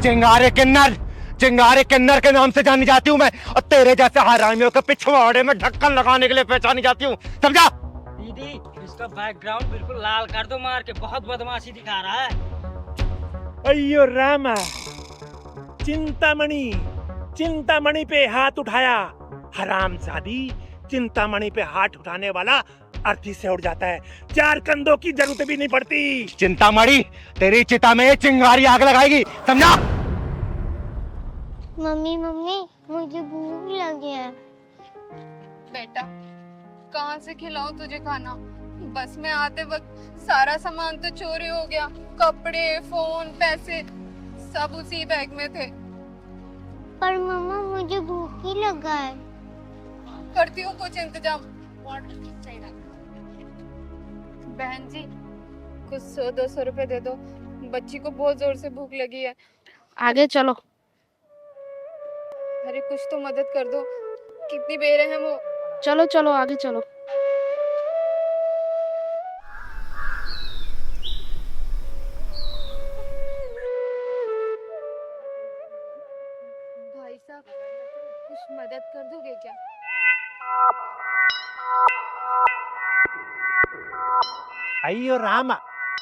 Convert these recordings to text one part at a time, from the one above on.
चिंगारे किन्नर, चिंगारे किन्नर के नाम से जानी जाती हूँ मैं, और तेरे जैसे हरामियों के पिछवाड़े में ढक्कन लगाने के लिए पहचानी जाती हूँ, समझा? दीदी इसका बैकग्राउंड बिल्कुल लाल कर दो मार के, बहुत बदमाशी दिखा रहा है। अयो रामा, चिंतामणि, चिंतामणि पे हाथ उठाया। हरामजादी, चिंतामणि पे हाथ उठाने वाला अर्थी से उड़ जाता है, चार कंधों की जरूरत भी नहीं पड़ती। चिंतामणि, तेरी चिता में चिंगारी आग लगाएगी, समझा? मम्मी मम्मी, मुझे भूख लगी है। बेटा, कहाँ से खिलाऊं तुझे खाना? बस में आते वक्त सारा सामान तो चोरी हो गया, कपड़े, फोन, पैसे सब उसी बैग में थे। पर मम्मा मुझे भूख ही लगा है। करती हूँ कुछ इंतजाम। बहन जी, कुछ 100-200 रुपए दे दो, बच्ची को बहुत जोर से भूख लगी है। आगे चलो। अरे कुछ तो मदद कर दो, कितनी बेरहम हो। चलो चलो आगे चलो। भाई साहब, कुछ मदद कर दोगे क्या? अयो रामा,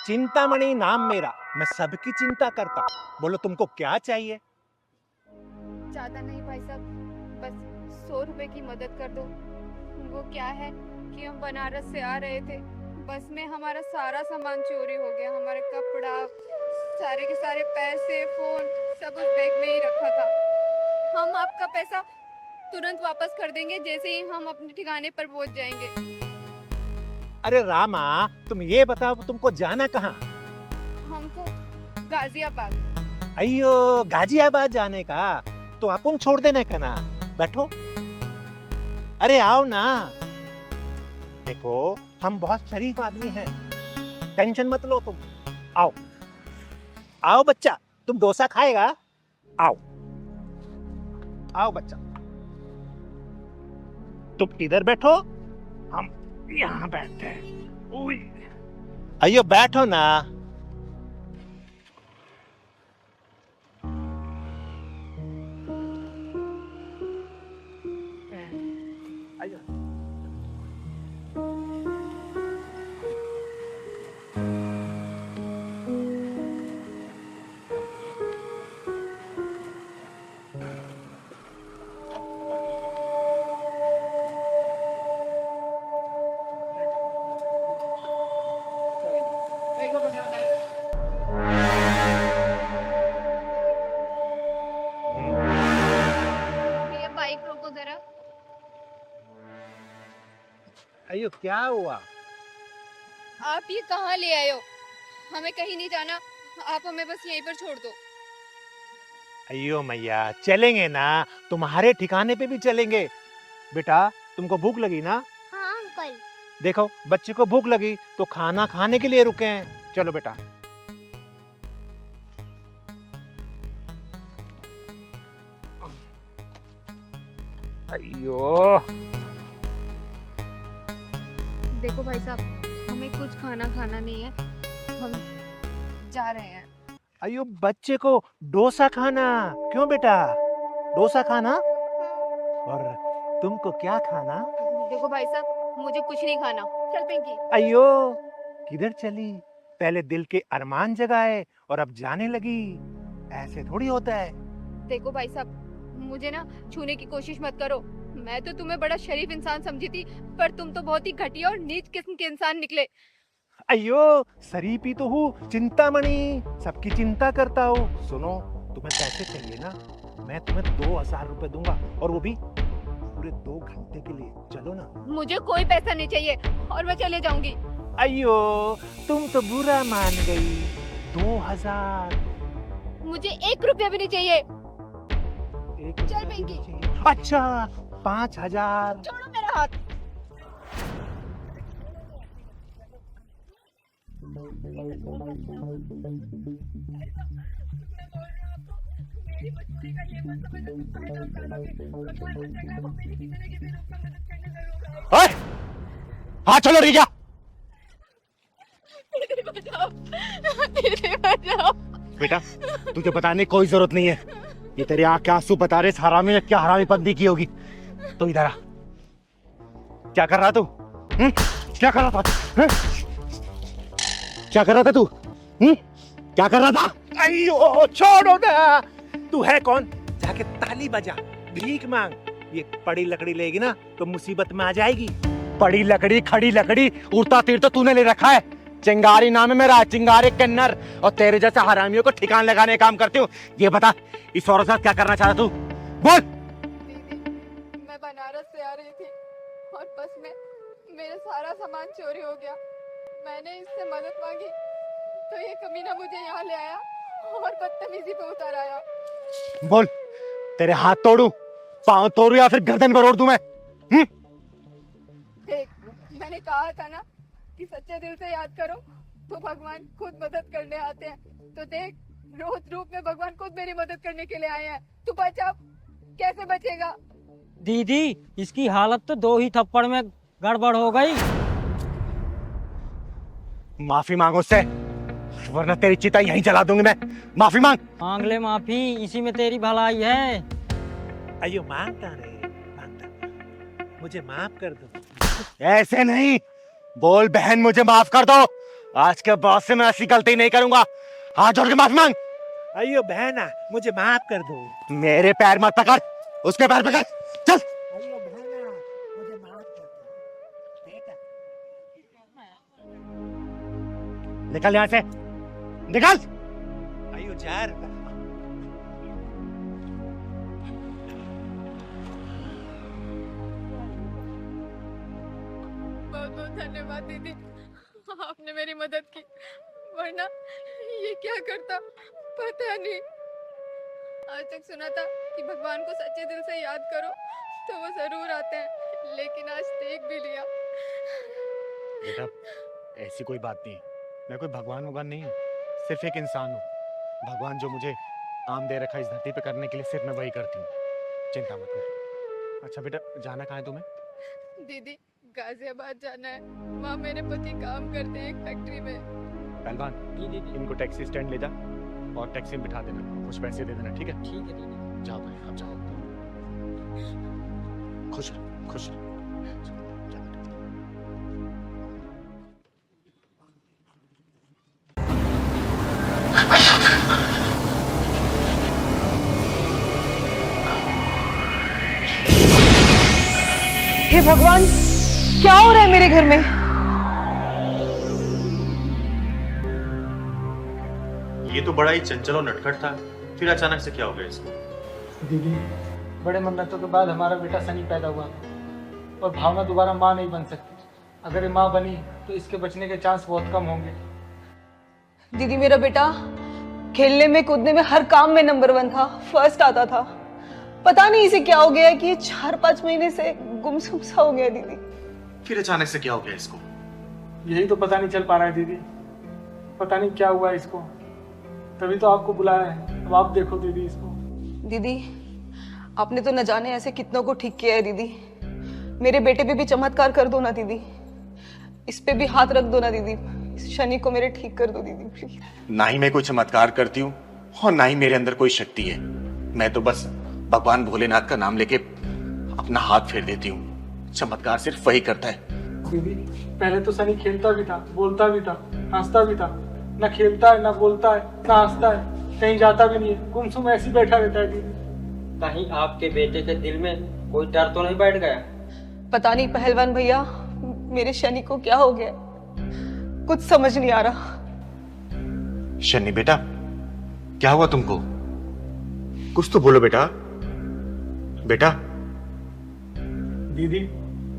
चिंतामणि नाम मेरा, मैं सबकी चिंता करता। बोलो तुमको क्या चाहिए? ज्यादा नहीं भाई साहब, बस 100 रुपए की मदद कर दो। वो क्या है कि हम बनारस से आ रहे थे, बस में हमारा सारा सामान चोरी हो गया, हमारे कपड़ा, सारे के सारे पैसे, फोन सब उस बैग में ही रखा था। हम आपका पैसा तुरंत वापस कर देंगे जैसे ही हम अपने ठिकाने पर पहुंच जाएंगे। अरे रामा, तुम ये बताओ तुमको जाना कहाँ? हमको गाजियाबाद। अयो गाजियाबाद जाने का तो अपन छोड़ देने का ना, बैठो। अरे आओ ना, देखो हम बहुत शरीफ आदमी हैं, टेंशन मत लो तुम। आओ आओ बच्चा, तुम डोसा खाएगा? आओ आओ बच्चा, तुम इधर बैठो, हम यहाँ बैठते हैं। अयो बैठो ना। ये बाइक रोको जरा। अयो क्या हुआ? आप ये कहाँ ले आए हो? हमें कहीं नहीं जाना, आप हमें बस यहीं पर छोड़ दो। अयो मैया, चलेंगे ना, तुम्हारे ठिकाने पे भी चलेंगे। बेटा तुमको भूख लगी ना? हाँ अंकल। देखो बच्चे को भूख लगी तो खाना खाने के लिए रुके हैं। चलो बेटा। अयो देखो भाई साहब, हमें कुछ खाना खाना नहीं है, हम जा रहे हैं। अयो बच्चे को डोसा खाना। क्यों बेटा, डोसा खाना? और तुमको क्या खाना? देखो भाई साहब, मुझे कुछ नहीं खाना, चल पिंकी। अयो किधर चली? पहले दिल के अरमान जगाए और अब जाने लगी, ऐसे थोड़ी होता है। देखो भाई साहब, मुझे ना छूने की कोशिश मत करो। मैं तो तुम्हें बड़ा शरीफ इंसान समझी थी, पर तुम तो बहुत ही घटिया और नीच किस्म के इंसान निकले। अयो शरीफ ही तो हूँ, चिंतामणि, सबकी चिंता करता हूँ। सुनो, तुम्हें पैसे चाहिए ना? मैं तुम्हें 2000 रुपए दूंगा, और वो भी पूरे 2 घंटे के लिए। चलो ना। मुझे कोई पैसा नहीं चाहिए और मैं चले जाऊंगी। अयो तुम तो बुरा मान गई। 2000? मुझे 1 रुपया भी नहीं चाहिए। एक चल रुपया भी पिंकी। नहीं चाहिए। अच्छा 5000। छोड़ो मेरा हाथ। ओए, हाँ चलो रिजा। दीदी बचाओ, दीदी बचाओ। बेटा तुझे बताने की कोई जरूरत नहीं है, ये तेरे आंख के आंसू बता रहे हरामी ने क्या हरामीपंदी की होगी। तो इधर आ, क्या कर रहा तू? क्या कर रहा था? क्या कर रहा था तू? क्या कर रहा था? अयो छोड़ो ना, तू है कौन? जाके ताली बजा, भीख मांग। ये पड़ी लकड़ी लेगी ना तो मुसीबत में आ जाएगी। पड़ी लकड़ी खड़ी लकड़ी उड़ता तीर तो तूने ले रखा है। चिंगारी नाम है मेरा, चिंगारी किन्नर, और तेरे जैसे हरामियों को ठिकान लगाने का काम करती हूँ। ये बता इस औरत के साथ क्या करना चाहता तू? बोल। दीदी मैं बनारस से आ रही थी और बस में मेरा सारा सामान चोरी हो गया। मैंने इससे मदद मांगी तो ये कमीना मुझे यहाँ ले आया और बदतमीजी पे उतर आया। बोल, तेरे हाथ तोड़ू, पांव तोड़ू या फिर गर्दन पर ओढ़ दूं मैं? देख, मैंने कहा था ना कि सच्चे दिल से याद करो तो भगवान खुद मदद करने आते हैं। तो देख, रोज रूप में भगवान खुद मेरी मदद करने के लिए आए हैं। तू बचा, कैसे बचेगा? दीदी इसकी हालत तो 2 ही थप्पड़ में गड़बड़ हो गई। माफी मांगो उससे, वरना तेरी चिता यहीं जला दूंगी मैं। माफी मांग। मांग ले माफी, इसी में तेरी भलाई है। अयो मांगता रे, मांगता, मुझे माफ कर दो। ऐसे नहीं बोल, बहन मुझे माफ कर दो, आज के बाद से मैं ऐसी गलती नहीं करूंगा। हाथ जोड़ के माफी मांग। अयो बहना, मुझे माफ कर दो। मेरे पैर मत पकड़, उसके पैर पकड़, चल। अयो बहना, मुझे माफ कर दो बेटा। निकल यहाँ से, निकल। अयो जार, बहुत बहुत धन्यवाद दीदी, आपने मेरी मदद की, वरना ये क्या करता पता नहीं। आज तक सुना था कि भगवान को सच्चे दिल से याद करो तो वो जरूर आते हैं, लेकिन आज देख भी लिया। बेटा ऐसी कोई बात नहीं है, मैं कोई भगवान नहीं हूँ, सिर्फ एक इंसान हूँ। भगवान जो मुझे काम दे रखा है इस धरती पे करने के लिए, सिर्फ मैं वही करती हूँ, चिंता मत कर। अच्छा बेटा, जाना कहाँ है तुम्हें? दीदी गाजियाबाद जाना है, वहाँ मेरे पति काम करते हैं एक फैक्ट्री में। पहलवान, इनको टैक्सी स्टैंड ले जा और टैक्सी में बिठा देना, कुछ पैसे दे देना, ठीक है? ठीक है दीदी। जाओ भाई, अब जाओ। खुश रहो, खुश रहो। हे भगवान, क्या हो रहा है मेरे घर में? ये तो बड़ा ही चंचल और नटखट था, फिर अचानक से क्या हो गया इसको? दीदी, बड़े मन्नतों के बाद हमारा बेटा सनी पैदा हुआ और भावना दोबारा माँ नहीं बन सकती। अगर ये माँ बनी तो इसके बचने के चांस बहुत कम होंगे। दीदी मेरा बेटा खेलने में कूदने में हर काम में नंबर 1 था, फर्स्ट आता था। पता नहीं इसे क्या हो गया है कि ये 4-5 महीने से गुमसुम सा हो गया दीदी। फिर अचानक से क्या हो गया इसको? यही तो पता नहीं चल पा रहा है दीदी, पता नहीं क्या हुआ इसको। तभी तो आपको बुलाया है, अब आप देखो दीदी इसको। दीदी आपने तो न जाने ऐसे कितनों को ठीक किया है दीदी। मेरे बेटे पे भी चमत्कार कर दो ना दीदी, इस पे भी हाथ रख दो ना दीदी। इस शनि को मेरे ठीक कर दो दीदी प्लीज। ना ही मैं कोई चमत्कार करती हूँ और ना ही मेरे अंदर कोई शक्ति है। मैं तो बस भगवान भोलेनाथ का नाम लेके अपना हाथ फेर देती हूँ। चमत्कार सिर्फ वही करता है। दीदी पहले तो सनी खेलता भी था, बोलता भी था, हंसता भी था। ना खेलता है, ना बोलता है, ना हंसता है, कहीं जाता भी नहीं है, गुमसुम ऐसे ही बैठा रहता है दीदी। कहीं आपके बेटे के दिल में कोई डर तो नहीं बैठ गया? पता नहीं पहलवान भैया, मेरे शनि को क्या हो गया, कुछ समझ नहीं आ रहा। शनि बेटा, क्या हुआ तुमको? कुछ तो बोलो बेटा। बेटा दीदी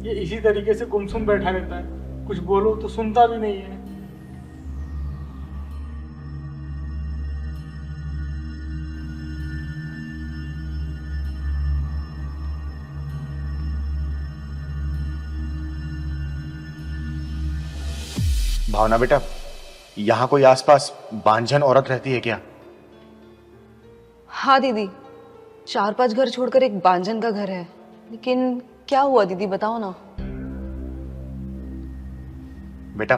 ये इसी तरीके से गुमसुम बैठा रहता है, कुछ बोलो तो सुनता भी नहीं है। भावना बेटा, यहाँ कोई आसपास बांझन औरत रहती है क्या? हाँ दीदी, 4-5 घर छोड़कर एक बांझन का घर है, लेकिन क्या हुआ दीदी बताओ ना। बेटा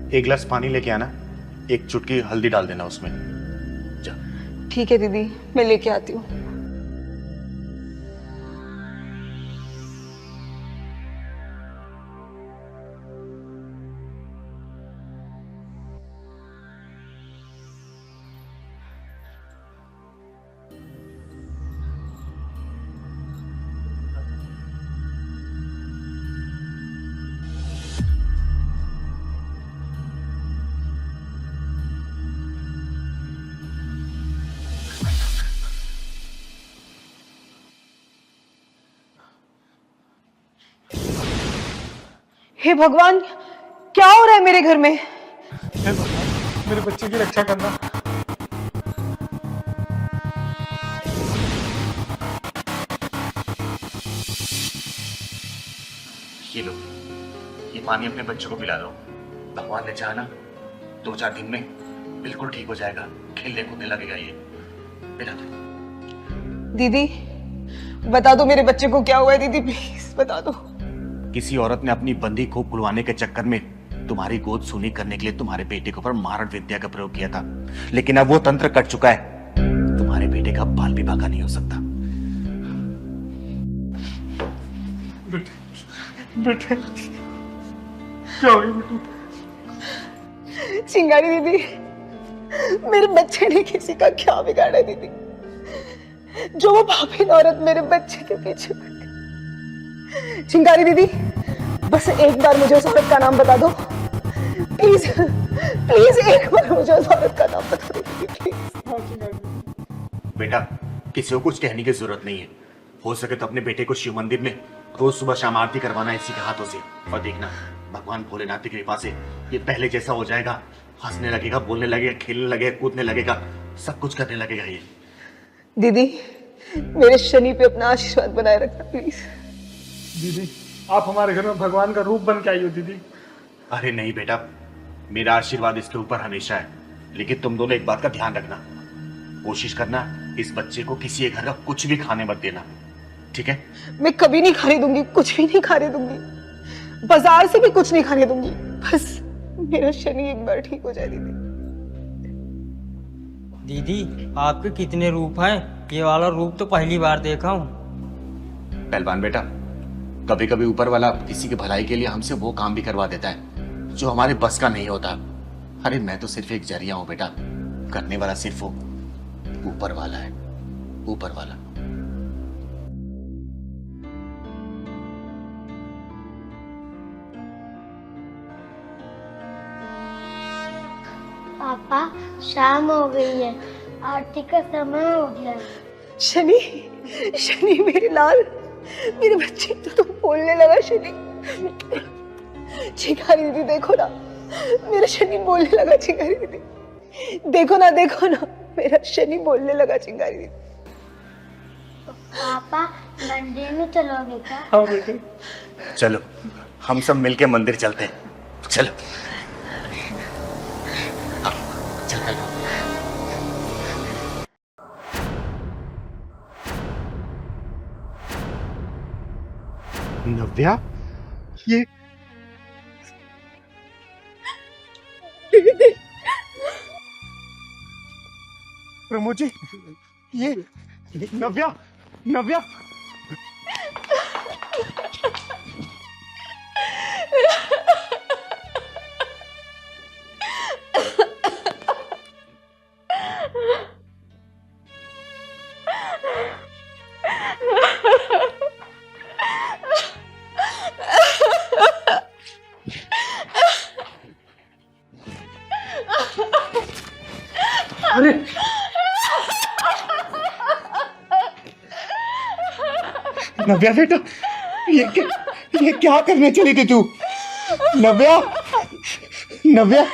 एक गिलास पानी लेके आना, एक चुटकी हल्दी डाल देना उसमें। ठीक है दीदी, मैं लेके आती हूँ। हे भगवान, क्या हो रहा है मेरे घर में? हे भगवान, मेरे बच्चे की रक्षा करना। ये लो, ये पानी अपने बच्चों को पिला दो। भगवान ने चाहा ना 2-4 दिन में बिल्कुल ठीक हो जाएगा, खेलने कूदने लगेगा ये। पिला दो। दीदी बता दो मेरे बच्चे को क्या हुआ है, दीदी प्लीज बता दो। किसी औरत ने अपनी बंदी को खुलवाने के चक्कर में तुम्हारी गोद सूनी करने के लिए तुम्हारे बेटे के ऊपर मारण विद्या का प्रयोग किया था, लेकिन अब वो तंत्र कट चुका है। तुम्हारे बेटे का बाल विवाह नहीं हो सकता। बेटे क्या हो गया बेटे? चिंगारी दीदी, मेरे बच्चे ने किसी का क्या बिगाड़ा दीदी, जो वो पापी औरत मेरे बच्चे के पीछे पड़ गई। चिंगारी दीदी, बस एक बार मुझे उस औरत का नाम बता दो प्लीज, प्लीज एक बार मुझे उस औरत का नाम बता दो प्लीज। बेटा, किसी को कुछ कहने की जरूरत नहीं है। हो सके तो अपने बेटे को शिव मंदिर में रोज सुबह शाम आरती करवाना इसी के हाथों से, और देखना भगवान भोलेनाथ की कृपा से ये पहले जैसा हो जाएगा। हंसने लगेगा, बोलने लगेगा, खेलने लगेगा, कूदने लगेगा, सब कुछ करने लगेगा ये। दीदी मेरे शनि पे अपना आशीर्वाद बनाए रखना प्लीज। दीदी आप हमारे घर में भगवान का रूप बन के आई हो दीदी। अरे नहीं बेटा, मेरा आशीर्वाद इसके ऊपर हमेशा है, लेकिन तुम दोनों एक बात का ध्यान रखना। कोशिश करना इस बच्चे को किसी एक घर का कुछ भी खाने मत देना, ठीक है? मैं कभी नहीं खाने दूंगी, कुछ भी नहीं खाने दूंगी, बाजार से भी कुछ नहीं खाने दूंगी। बस मेरा शनि एक बार ठीक हो जाए दीदी। दीदी आपके कितने रूप हैं? ये वाला रूप तो पहली बार देखा हूँ। पहलवान बेटा, कभी कभी ऊपर वाला किसी की भलाई के लिए हमसे वो काम भी करवा देता है जो हमारे बस का नहीं होता। अरे मैं तो सिर्फ एक जरिया हूं बेटा, करने वाला सिर्फ वो ऊपर वाला है, ऊपर वाला। पापा शाम हो गई है, आरती का समय हो गया है। शनि, शनि मेरे लाल, मेरे बच्चे तो बोलने लगा शनि। चिंगारी दीदी देखो ना, मेरा शनि बोलने लगा। चिंगारी दीदी देखो ना, देखो ना, मेरा शनि बोलने लगा। चिंगारी दीदी पापा मंदिर में चलोगे क्या? हाँ बेटे चलो हम सब मिलके मंदिर चलते हैं, चलो। हाँ, चल चल। नव्या, ये प्रमोद जी, ये नव्या, नव्या अरे नव्या बेटा, ये क्या करने चली थी तू? नव्या, नव्या,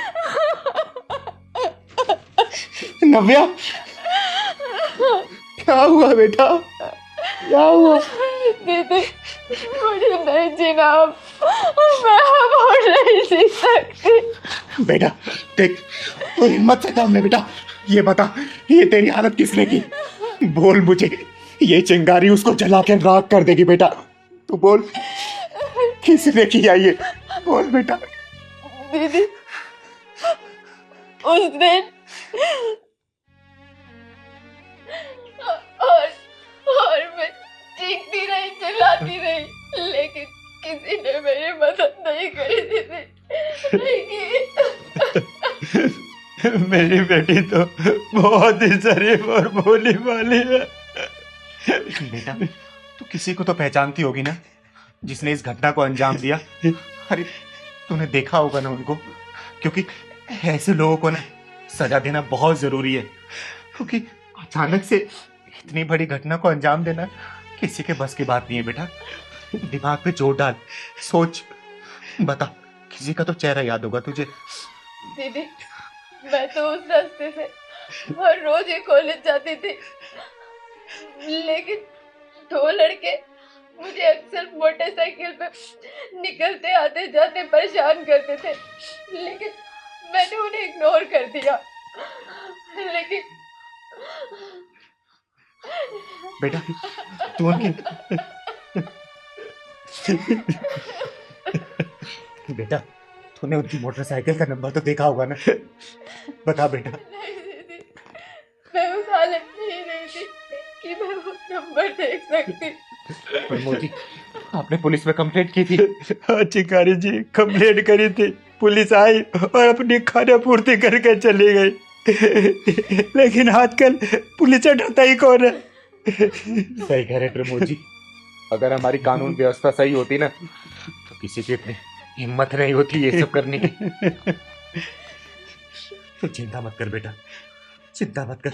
नव्या, क्या हुआ बेटा, क्या हुआ? दीदी मुझे नहीं जीना, मैं अब नहीं जी सकती। बेटा देख, तू हिम्मत से काम ले बेटा। ये बता, ये तेरी हालत किसने की? बोल मुझे, ये चिंगारी उसको जला के राख कर देगी बेटा। तू बोल, किसने किया ये? बोल बेटा। दीदी उस दिन किसी ने मेरी मदद नहीं करी दीदी, नहीं की। मेरी बेटी तो बहुत ही शरीफ और भोली भाली है। बेटा, तू किसी को तो पहचानती होगी ना जिसने इस घटना को अंजाम दिया? अरे तूने देखा होगा ना उनको, क्योंकि ऐसे लोगों को ना सजा देना बहुत जरूरी है, क्योंकि अचानक से इतनी बड़ी घटना को अंजाम देना किसी के बस की बात नहीं है। बेटा, दिमाग पे जोर डाल, सोच, बता, किसी का तो चेहरा याद होगा तुझे। दीदी, मैं तो उस रास्ते से हर रोज ही कॉलेज जाती थी, लेकिन दो लड़के मुझे अक्सर मोटरसाइकिल पे निकलते आते जाते परेशान करते थे, लेकिन मैंने उन्हें इग्नोर कर दिया। लेकिन बेटा, तू उनकी बेटा, तूने उनकी मोटरसाइकिल का नंबर तो देखा होगा ना? बता बेटा। नहीं दीदी, मैं उस हालत में ही नहीं थी कि मैं वो नंबर देख सकती। प्रमोद जी, आपने पुलिस में कंप्लेंट की थी? हाँ चिकारी जी, कंप्लेंट करी थी। पुलिस आई और अपनी खाना पूर्ति करके चली गई, लेकिन आजकल पुलिस से डरता ही कौन है? सही कह रहे प्रमोद जी, अगर हमारी कानून व्यवस्था सही होती ना तो किसी की इतनी हिम्मत नहीं होती ये सब करने की। तो चिंता मत कर बेटा, चिंता मत कर,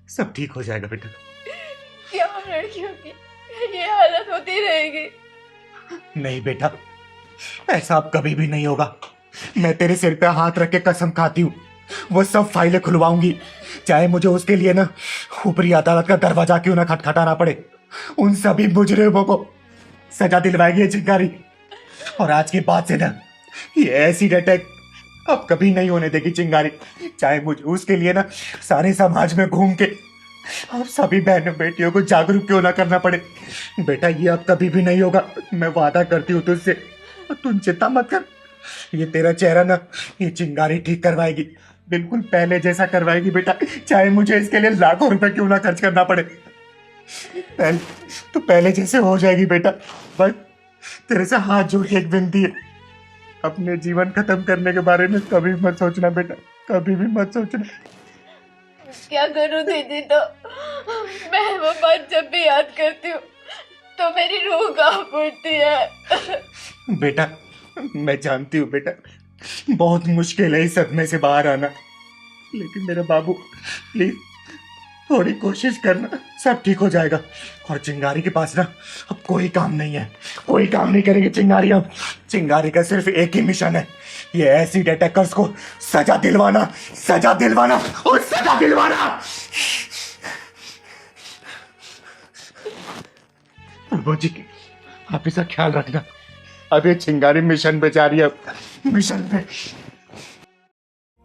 सब ठीक हो जाएगा बेटा। क्या लड़कियों की ये हालत होती रहेगी? नहीं बेटा, ऐसा अब कभी भी नहीं होगा। मैं तेरे सिर पे हाथ रख के कसम खाती हूँ, वो सब फाइलें खुलवाऊंगी, चाहे मुझे उसके लिए ना ऊपरी अदालत का दरवाजा क्यों ना खटखटाना पड़े। उन सभी मुजरिमों को सजा दिलवाएगी ये चिंगारी। और आज के बाद से ना ये एसिड अटैक अब कभी नहीं होने देगी चिंगारी, चाहे मुझे उसके लिए ना सारे समाज में घूम के अब सभी बहनों बेटियों को जागरूक क्यों ना करना पड़े। बेटा, ये अब कभी भी नहीं होगा, मैं वादा करती हूँ तुझसे। तुम चिंता मत कर, ये तेरा चेहरा ना ये चिंगारी ठीक करवाएगी, बिल्कुल पहले जैसा करवाएगी बेटा, चाहे मुझे इसके लिए लाखों रुपए क्यों ना खर्च करना पड़े। पहले जैसे हो जाएगी बेटा। बस तेरे से हाथ जोड़ के एक विनती है, अपने जीवन खत्म करने के बारे में कभी मत सोचना बेटा, कभी भी मत सोचना। क्या करूं दीदी, तो मैं वो बात जब भी याद करती हूँ तो मेरी रूह कांप उठती है। बेटा, मैं जानती हूँ बेटा, बहुत मुश्किल है इस सदमे से बाहर आना, लेकिन मेरे बाबू प्लीज थोड़ी कोशिश करना, सब ठीक हो जाएगा। और चिंगारी के पास ना अब कोई काम नहीं है, कोई काम नहीं करेगी चिंगारी। अब चिंगारी का सिर्फ एक ही मिशन है, ये एसिड अटैकर्स को सजा दिलवाना, सजा दिलवाना और सजा दिलवाना। प्रभु जी, आप इसका ख्याल रखना, अब ये चिंगारी मिशन पे जा रही है, मिशन पे।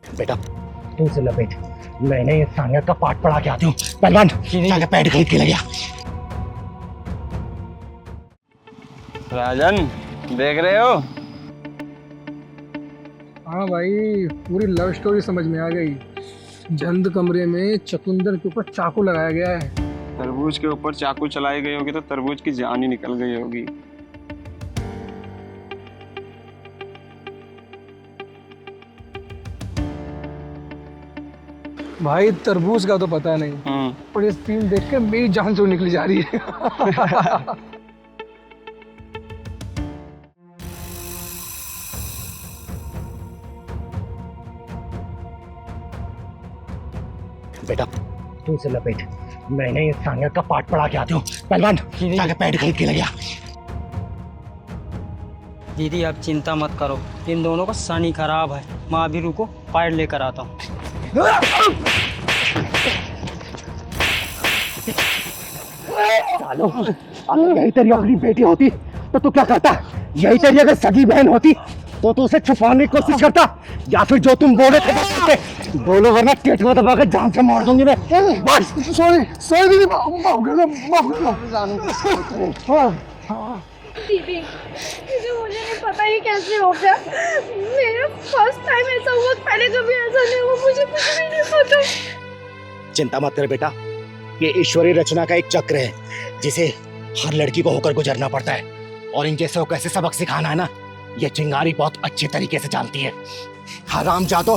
बेटा, तू से लपेट, मैंने ये सानियत का पाठ पढ़ा के आती हूँ। पहलवान, जाके पैड खरीद के ले गया। राजन, देख रहे हो? हाँ भाई, पूरी लव स्टोरी समझ में आ गई। बंद कमरे में चकुंदर के ऊपर चाकू लगाया गया है। तरबूज के ऊपर चाकू चलाई गई होगी तो तरबूज की जान ही निकल गई होगी। भाई तरबूज का तो पता नहीं, पर ये सीन देख के मेरी जान से निकली जा रही है। बेटा, तू से लपेट, मैंने ये सानियत का पाठ पढ़ा के आती हूँ। पहलवान, जाके पैड खरीद के ले गया। दीदी आप चिंता मत करो, इन दोनों का शनि खराब है। माँ अभी रुको, पैड लेकर आता हूँ। यही तेरी अपनी बेटी होती तो तू क्या करता? यही तेरी अगर सगी बहन होती तो तू उसे छुपाने की कोशिश करता, या फिर जो तुम बोले थे बोलो, वरना पेट में दबा के जान से मार दूंगी मैं। बस सॉरी सॉरी दीदी, माफ कर दीदी, मुझे नहीं पता ये कैसे हो गया। मेरा फर्स्ट टाइम ऐसा हुआ, पहले कभी ऐसा नहीं हुआ, मुझे कुछ भी नहीं पता। चिंता मत कर बेटा, ये ईश्वरीय रचना का एक चक्र है जिसे हर लड़की को होकर गुजरना पड़ता है। और इन जैसे को कैसे सबक सिखाना है ना, ये चिंगारी बहुत अच्छे तरीके से जानती है। हरामजादो,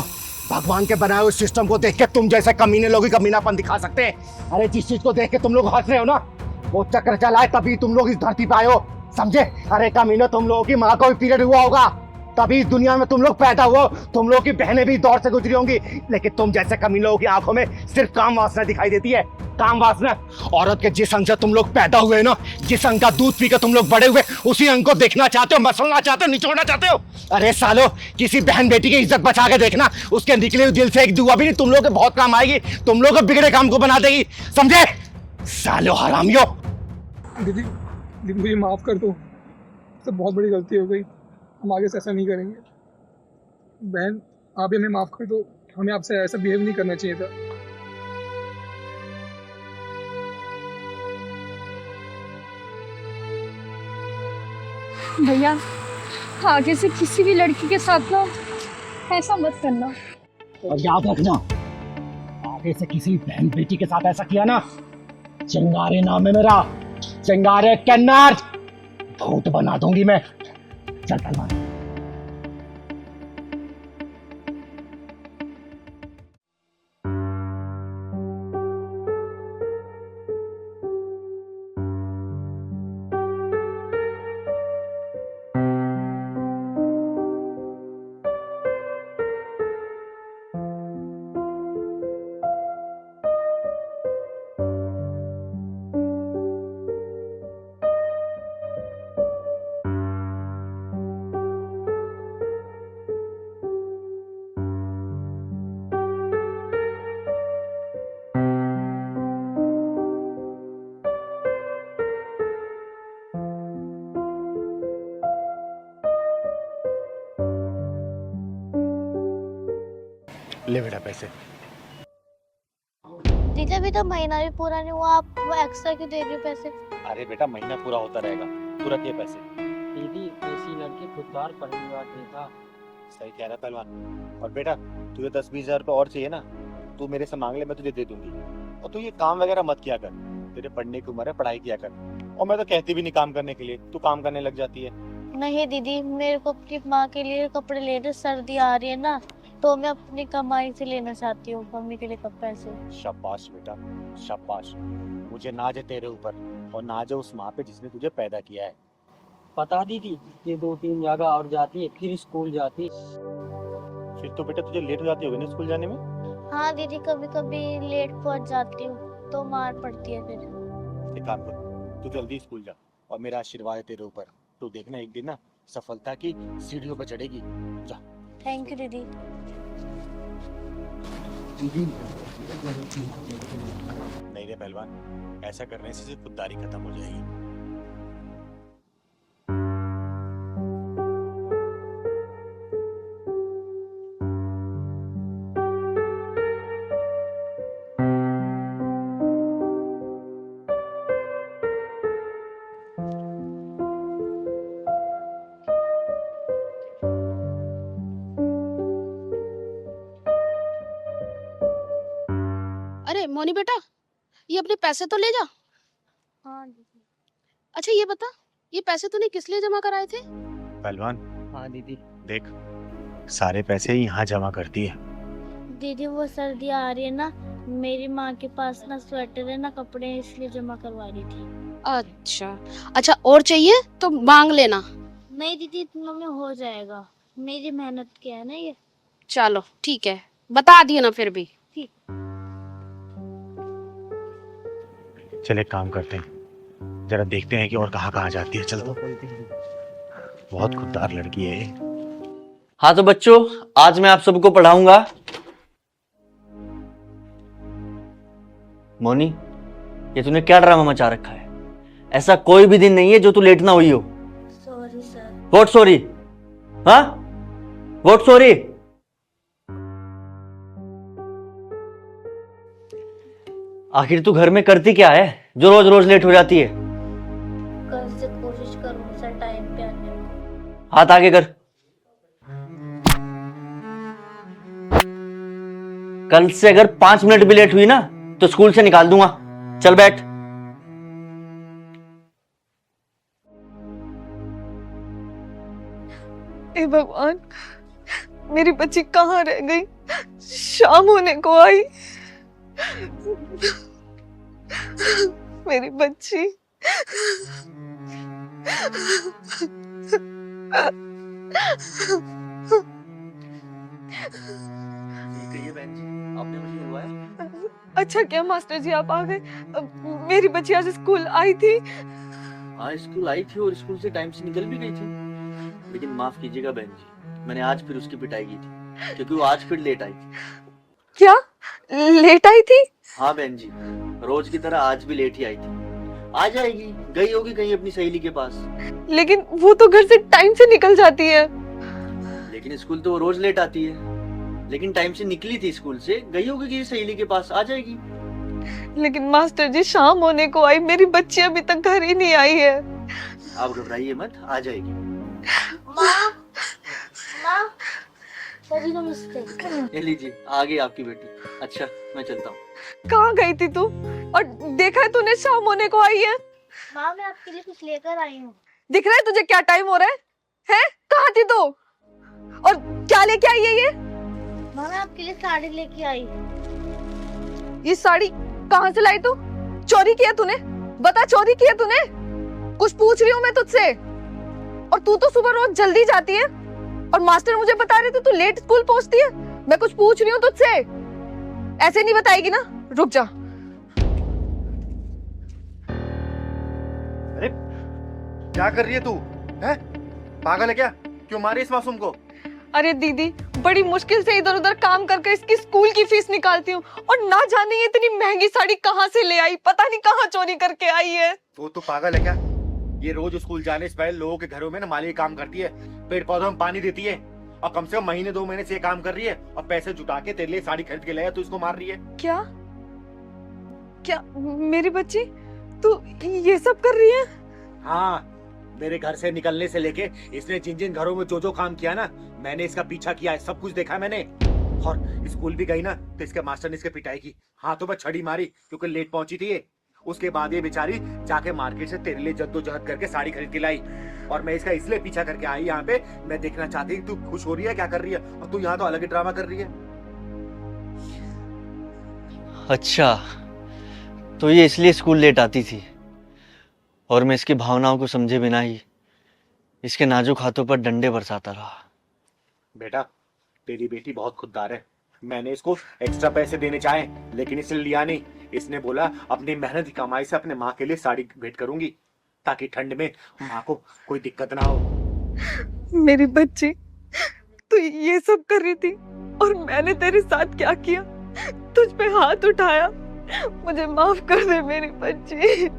भगवान के बनाए हुए सिस्टम को देख के तुम जैसे कमीने लोग ही कमीनापन दिखा सकते हैं। अरे जिस चीज को देख के तुम लोग हंस रहे हो ना, वो चक्र चला है तभी तुम लोग इस धरती पे आए हो, समझे? अरे कमीनो, तुम लोगों की माँ को भी पीरियड हुआ होगा, तभी इस दुनिया में तुम लोग पैदा हुए। तुम लोगों की बहनें भी दौर से गुजरी होंगी, लेकिन तुम जैसे कमीनों की आंखों में सिर्फ काम वासना दिखाई देती है, काम वासना। औरत के जिस अंग से तुम लोग पैदा हुए ना, जिस अंग का दूध पी के तुम लोग बड़े हुए, उसी अंग को देखना चाहते हो, मसलना चाहते हो, निचोड़ना चाहते हो। अरे सालो, किसी बहन बेटी की इज्जत बचा के देखना, उसके निकले हुए दिल से एक दुआ भी नहीं तुम लोग के बहुत काम आएगी, तुम लोग के बिगड़े काम को बना देगी, समझे? सालो हरामियों। दीदी, दीदी मुझे माफ़ कर दो, तो बहुत बड़ी गलती हो गई, हम आगे से ऐसा नहीं करेंगे। बहन, आप भी हमें माफ़ कर दो, हमें आपसे ऐसा बिहेव नहीं करना चाहिए था। भैया, आगे से किसी भी लड़की के साथ ना ऐसा मत करना। और याद रखना, आगे से किसी बहन बेटी के साथ ऐसा किया ना, चिंगारे नाम है मेरा, चिंगारे कन्नड़, भूत बना दूंगी मैं। चल पहलवान। ले बेटा पैसे। दीदी अभी तो महीना भी पूरा नहीं हुआ, आप वो एक्स्ट्रा क्यों दे रही हो पैसे? अरे बेटा, महीना पूरा होता रहेगा, तू रखिए पैसे। दीदी ऐसी लड़की खुददार पढ़ने वाली था। सही कह रहा है पहलवान। और बेटा, तुझे 10-20 हजार रुपये और चाहिए ना, तू मेरे से मांग ले, मैं तुझे दे दूंगी। और तू ये काम वगैरह मत किया कर, तेरे पढ़ने की उम्र है, पढ़ाई किया कर। और मैं तो कहती भी नहीं काम करने के लिए, तू काम करने लग जाती है। नहीं दीदी, मेरे को अपनी माँ के लिए कपड़े लेने, सर्दी आ रही है ना, तो मैं अपनी कमाई से लेना चाहती हूँ मम्मी के लिए पैसे। शाबाश बेटा, शाबाश। मुझे नाज है तेरे ऊपर, और नाज है उस माँ पे जिसने तुझे पैदा किया है। पता दीदी, ये 2-3 जगह और जाती है, फिर स्कूल जाती है। फिर तो बेटा तुझे लेट हो जाती होगी ना स्कूल जाने में? हाँ दीदी, कभी कभी लेट पहुँच जाती हूँ तो मार पड़ती है फिर। एक काम कर, तू जल्दी स्कूल जा, और मेरा आशीर्वाद है तेरे ऊपर। तू देखना एक दिन ना सफलता की सीढ़ियों पर चढ़ेगी। जा। थैंक यू दीदी। नहीं रे पहलवान, ऐसा करने से सिर्फ खुददारी खत्म हो जाएगी। अरे मोनी बेटा, ये अपने पैसे तो ले जा। हाँ दीदी। अच्छा ये बता, ये पैसे तूने किस लिए जमा कराए थे? पहलवान, हाँ दीदी। देख, सारे पैसे यहाँ जमा करती है। दीदी वो सर्दी आ रही है ना, मेरी माँ के पास ना स्वेटर है ना कपड़े, इसलिए जमा करवा रही थी। अच्छा अच्छा, और चाहिए तो मांग लेना। नहीं दीदी, इतना में हो जाएगा, मेरी मेहनत क्या है ना ये। चलो ठीक है, बता दियो ना फिर भी। ठीक। चल एक काम करते हैं, जरा देखते हैं कि और कहाँ कहाँ जाती है। चल तो, बहुत खुददार लड़की है ये। हाँ तो बच्चों, आज मैं आप सबको पढ़ाऊंगा। मोनी, ये तूने क्या ड्रामा मचा रखा है? ऐसा कोई भी दिन नहीं है जो तू लेट ना हुई हो। Sorry sir. What sorry? हाँ, व्हाट सॉरी? आखिर तू घर में करती क्या है जो रोज रोज लेट हो जाती है? कल से कोशिश करूंगी सर टाइम पे आने की। हाथ आगे कर। कल से अगर 5 मिनट भी लेट हुई ना तो स्कूल से निकाल दूंगा। चल बैठ। हे भगवान, मेरी बच्ची कहाँ रह गई? शाम होने को आई। मेरी बच्ची। बहन जी, आपने मुझे बुलवाया? अच्छा क्या मास्टर जी आप आ गए? मेरी बच्ची आज स्कूल आई थी। हाँ, स्कूल आई थी और स्कूल से टाइम से निकल भी गई थी। लेकिन माफ कीजिएगा बहन जी, मैंने आज फिर उसकी पिटाई की थी क्योंकि वो आज फिर लेट आई थी। क्या लेट आई थी? हाँ बहन जी, रोज की तरह आज भी लेट ही आई थी। आ जाएगी, गई होगी कहीं अपनी सहेली के पास। लेकिन वो तो घर से टाइम से निकल जाती है। लेकिन स्कूल तो वो रोज लेट आती है। लेकिन टाइम से निकली थी स्कूल से, गई होगी किसी सहेली के पास, आ जाएगी। लेकिन मास्टर जी शाम होने को आई, मेरी बच्ची अभी तक घर ही नहीं आई है। आप घबराइए मत, आ जाएगी। माँ, माँ, सॉरी का मिस्टेक। ये लीजिए, आ गई आपकी बेटी। अच्छा, मैं चलता हूँ। कहाँ गई थी तू? और देखा है तूने शाम होने को आई है? माँ मैं आपके लिए कुछ लेकर आई हूँ। दिख रहा है तुझे क्या टाइम हो रहा है? हैं? कहाँ थी तू? और क्या लेके आई है ये? माँ मैं आपके लिए साड़ी लेके आई। ये साड़ी कहाँ से लाई तू? चोरी किया तूने? बता, चोरी किया तूने? कुछ पूछ रही हूँ मैं तुझसे। और तू तो सुबह रोज जल्दी जाती है और मास्टर मुझे बता रहे थे तू लेट स्कूल पहुंचती है। मैं कुछ पूछ रही हूँ तुझसे, ऐसे नहीं बताएगी ना? रुक जा। अरे क्या कर रही है तू? हैं? पागल है क्या? क्यों मारे इस मासूम को? अरे दीदी, बड़ी मुश्किल से इधर उधर काम करके इसकी स्कूल की फीस निकालती हूँ और ना जाने ये इतनी महंगी साड़ी कहाँ से ले आई, पता नहीं कहाँ चोरी करके आई है। तो पागल है क्या? ये रोज स्कूल जाने से पहले लोगों के घरों में ना माली काम करती है, पेड़ पौधों में पानी देती है और कम से कम महीने 2 महीने से ये काम कर रही है और पैसे जुटा के तेरे लिए साड़ी खरीद के लाया, तू इसको मार रही है। क्या क्या मेरी बच्ची तू ये सब कर रही है? हाँ, मेरे घर से निकलने से लेके इसने जिन जिन घरों में जो काम किया ना, मैंने इसका पीछा किया है, सब कुछ देखा मैंने। और स्कूल भी गई ना तो इसके मास्टर ने इसके पिटाई की, हाथों पर छड़ी मारी क्योंकि लेट पहुंची थी ये। उसके बाद ये बेचारी जाके मार्केट से तेरे लिए जद्दोजहद करके साड़ी खरीद के लाई और मैं इसका इसलिए पीछा करके आई यहाँ पे। मैं देखना चाहती हूँ तू खुश हो रही है, क्या कर रही है, और तू यहाँ तो अलग ही ड्रामा कर रही है। अच्छा, तो ये इसलिए स्कूल लेट आती थी और मैं इसकी भावनाओं को समझे बिना ही इसके नाजुक हाथों पर डंडे बरसाता रहा। बेटा, तेरी बेटी बहुत खुददार है। मैंने इसको एक्स्ट्रा पैसे देने चाहे लेकिन इसने लिया नहीं। इसने बोला अपनी मेहनत की कमाई से अपने माँ के लिए साड़ी भेंट करूंगी ताकि ठंड में माँ को कोई दिक्कत ना हो। मेरी बच्ची, तू ये सब कर रही थी और मैंने तेरे साथ क्या किया? तुझ पे हाथ उठाया। मुझे माफ कर दे मेरी बच्ची।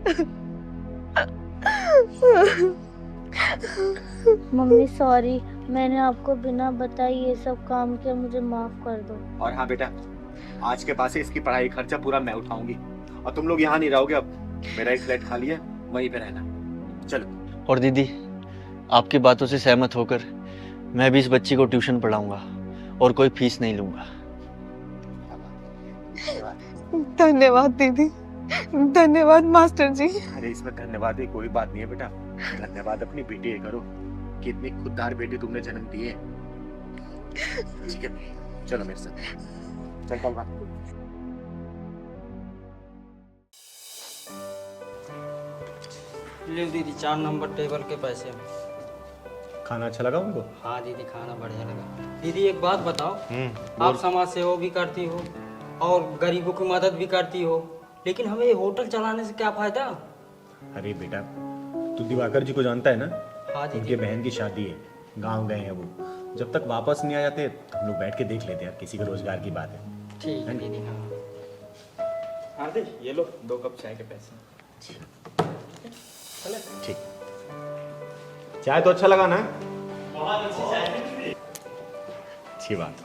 मम्मी सॉरी, मैंने आपको बिना बताए ये सब काम किया, मुझे माफ कर दो। और हाँ बेटा, आज के बाद से इसकी पढ़ाई खर्चा पूरा मैं उठाऊंगी और तुम लोग यहाँ नहीं रहोगे। अब मेरा एक फ्लैट खाली है, वहीं पे रहना। चलो। और दीदी, आपकी बातों से सहमत होकर मैं भी इस बच्ची को ट्यूशन पढ़ाऊंगा और कोई फीस नहीं लूंगा। धन्यवाद दीदी, धन्यवाद मास्टर जी। अरे इसमें धन्यवाद की कोई बात नहीं है बेटा। धन्यवाद अपनी बेटी है करो कि इतनी खुददार बेटी तुमने जन्म दी है। ठीक है, चलो मेरे साथ। चल कल ले दीदी 4 नंबर टेबल के पैसे। खाना अच्छा लगा उनको? हाँ दीदी, खाना बढ़िया लगा। दीदी एक बात बताओ, आप समाज सेवा भी करती हो और गरीबों की मदद भी करती हो, लेकिन हमें ये होटल चलाने से क्या फायदा? अरे बेटा, तू दिवाकर जी को जानता है ना? हाँ दीदी। उनके बहन की शादी है, गांव गए हैं वो। जब तक वापस नहीं आ जाते तो हम लोग बैठ के देख लेते हैं, किसी के रोजगार की बात है। ठीक है दीदी। हाँ हार्दिक, ये लो 2 कप चाय के पैसे। ठीक। चाय तो अच्छा लगा ना? बहुत अच्छी चाय। अच्छी बात।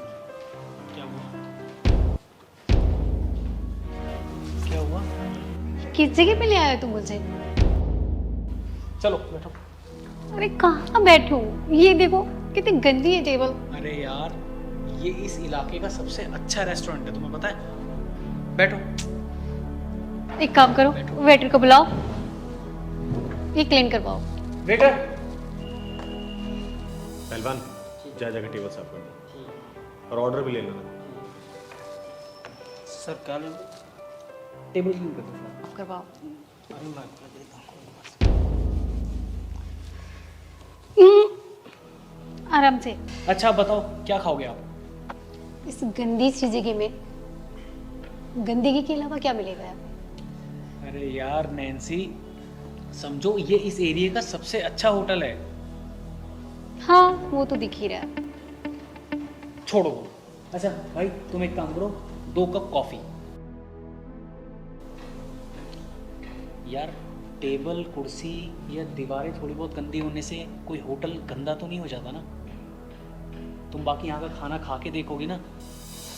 क्या हुआ? किस जगह पे ले आया तू मुझे? चलो बैठो। अरे कहाँ बैठूं? ये देखो कितनी गंदी है टेबल। अरे यार, ये इस इलाके का सबसे अच्छा रेस्टोरेंट है, तुम्हें पता है। बैठो। एक काम करो, वेटर को बुलाओ, ये क्लीन करवाओ। वेटर। पहलवान, जाकर टेबल साफ कर दो और ऑर्डर भी ले लेना। सर क्या लेंगे? टेबल क्लीन कर दो। आप करवाओ। आराम से। अच्छा बताओ क्या खाओगे आप? इस गंदी सी जगह में गंदगी के अलावा क्या मिलेगा यार? अरे यार नैन्सी, समझो ये इस एरिया का सबसे अच्छा होटल है। हाँ वो तो दिख ही रहा है। छोड़ो। अच्छा भाई तुम एक काम करो, 2 कप कॉफी। यार टेबल कुर्सी या दीवारें थोड़ी बहुत गंदी होने से कोई होटल गंदा तो नहीं हो जाता ना। तुम बाकी यहाँ का खाना खा के देखोगी ना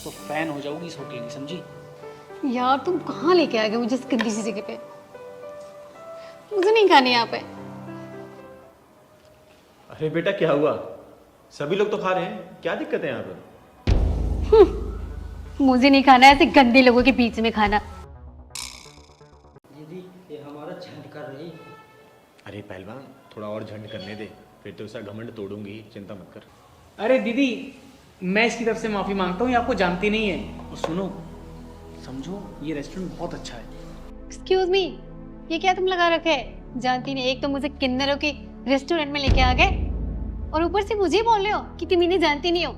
तो फैन हो जाओगी इस होटल की, समझी? यार तुम कहाँ लेके आ गए मुझे इस गंदी सी जगह पे? मुझे नहीं खाने यहाँ पे। अरे बेटा क्या हुआ? सभी लोग तो खा रहे हैं, क्या दिक्कत है यहाँ पर? मुझे नहीं खाना ऐसे गंदे लोगों के बीच में खाना। दीदी ये हमारा झंड कर रही। अरे पहलवान थोड़ा और झंड करने दे, फिर तो उसका घमंड तोड़ूंगी, चिंता मत कर। अरे दीदी मैं इसकी तरफ से माफ़ी मांगता हूँ, ये आपको जानती नहीं है। और सुनो, समझो ये रेस्टोरेंट बहुत अच्छा है। एक्सक्यूज मी, ये क्या तुम लगा रखे है? जानती नहीं, एक तो मुझे किन्नरों के रेस्टोरेंट में लेके आ गए और ऊपर से मुझे बोल रहे हो कि तुम इन्हें जानती नहीं हो।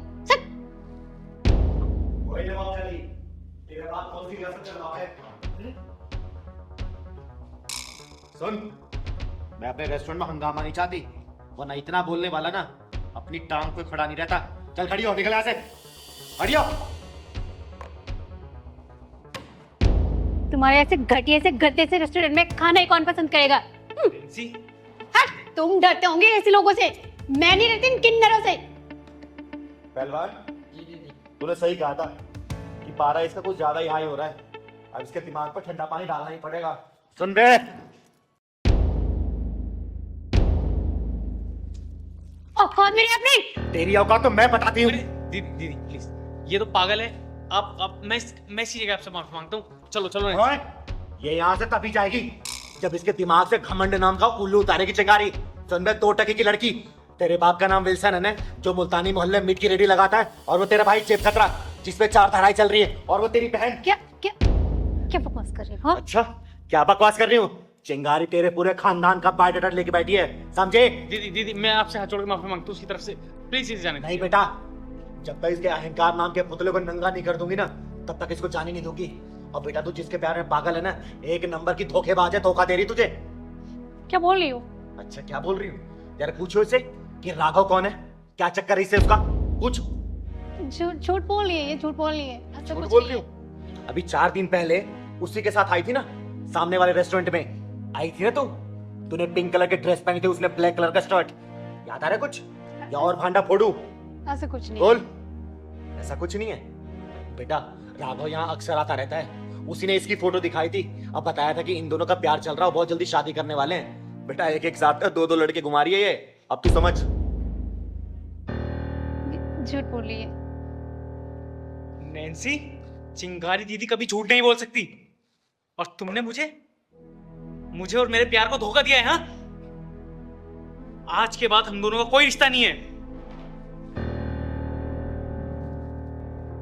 सुन, मैं अपने रेस्टोरेंट में हंगामा नहीं चाहती, वरना इतना बोलने वाला ना अपनी टांग पे खड़ा नहीं रहता। चल खड़ी हो, निकल यहाँ से, खड़ी हो। तुम्हारे ऐसे घटिया से गद्दे से रेस्टोरेंट में खाना ही कौन पसंद करेगा? हट, तुम डरते होंगे ऐसे लोगों से, मैं नहीं डरती इन किन्नरों से। पहलवान तूने सही कहा था कि पारा इसका कुछ ज्यादा ही हाई हो रहा है, अब इसके दिमाग पर ठंडा पानी डालना ही पड़ेगा। सुन बे, औकात मेरी अपनी। तेरी औकात तो मैं बताती हूँ। दीदी दीदी प्लीज, ये तो पागल है। आप मैं इसी जगह आपसे माफी मांगता हूँ। चलो चलो। ये यहाँ से तभी जाएगी जब इसके दिमाग से घमंड नाम का उल्लू उतारेगी चिंगारी। सुन बे, 2 टके की लड़की, तेरे बाप का नाम विल्सन है ना, जो मुल्तानी मोहल्ले में मीट की रेडी लगाता है, और वो तेरा भाई जेब खतरा जिसपे 4 धाराएं चल रही है, और वो तेरी बहन। क्या बकवास कर रहे हो? अच्छा क्या बकवास कर रही हूँ? चिंगारी तेरे पूरे खानदान का बायोडाटा लेके बैठी है, समझे? दीदी दीदी मैं आपसे हाथ जोड़ के माफी मांगता हूँ उसकी तरफ से, प्लीज इसे जाने। नहीं बेटा, जब तक इसके अहंकार नाम के पुतले को नंगा नहीं कर दूंगी ना, तब तक इसको जाने नहीं दूंगी। और बेटा तू जिसके प्यार में पागल है ना, 1 नंबर की धोखेबाज है, धोखा दे रही तुझे। क्या बोल रही हो? अच्छा क्या बोल रही हूँ? यार पूछो इसे कि राघव कौन है, क्या चक्कर है इससे उसका, पूछ। झूठ बोल रही है ये, झूठ बोल रही है। झूठ बोल रही हूँ? अभी 4 दिन पहले उसी के साथ आई थी ना, सामने वाले रेस्टोरेंट में आई थी ना तू। तूने पिंक कलर के ड्रेस पहनी थी, उसने ब्लैक कलर का शर्ट। याद आ रहा है कुछ? या और भांडा फोड़ू? ऐसा कुछ नहीं। बोल। ऐसा कुछ नहीं है बेटा, राघव यहाँ अक्सर आता रहता है, उसी ने इसकी फोटो दिखाई थी। अब बताया था कि इन दोनों का प्यार चल रहा है, बहुत जल्दी शादी करने वाले हैं। बेटा एक साथ 2 लड़के घुमा रही है ये, अब तू समझ। झूठ बोल रही है। नैन्सी, चिंगारी दीदी कभी झूठ नहीं बोल सकती, और तुमने मुझे और मेरे प्यार को धोखा दिया है। हाँ, आज के बाद हम दोनों का कोई रिश्ता नहीं है।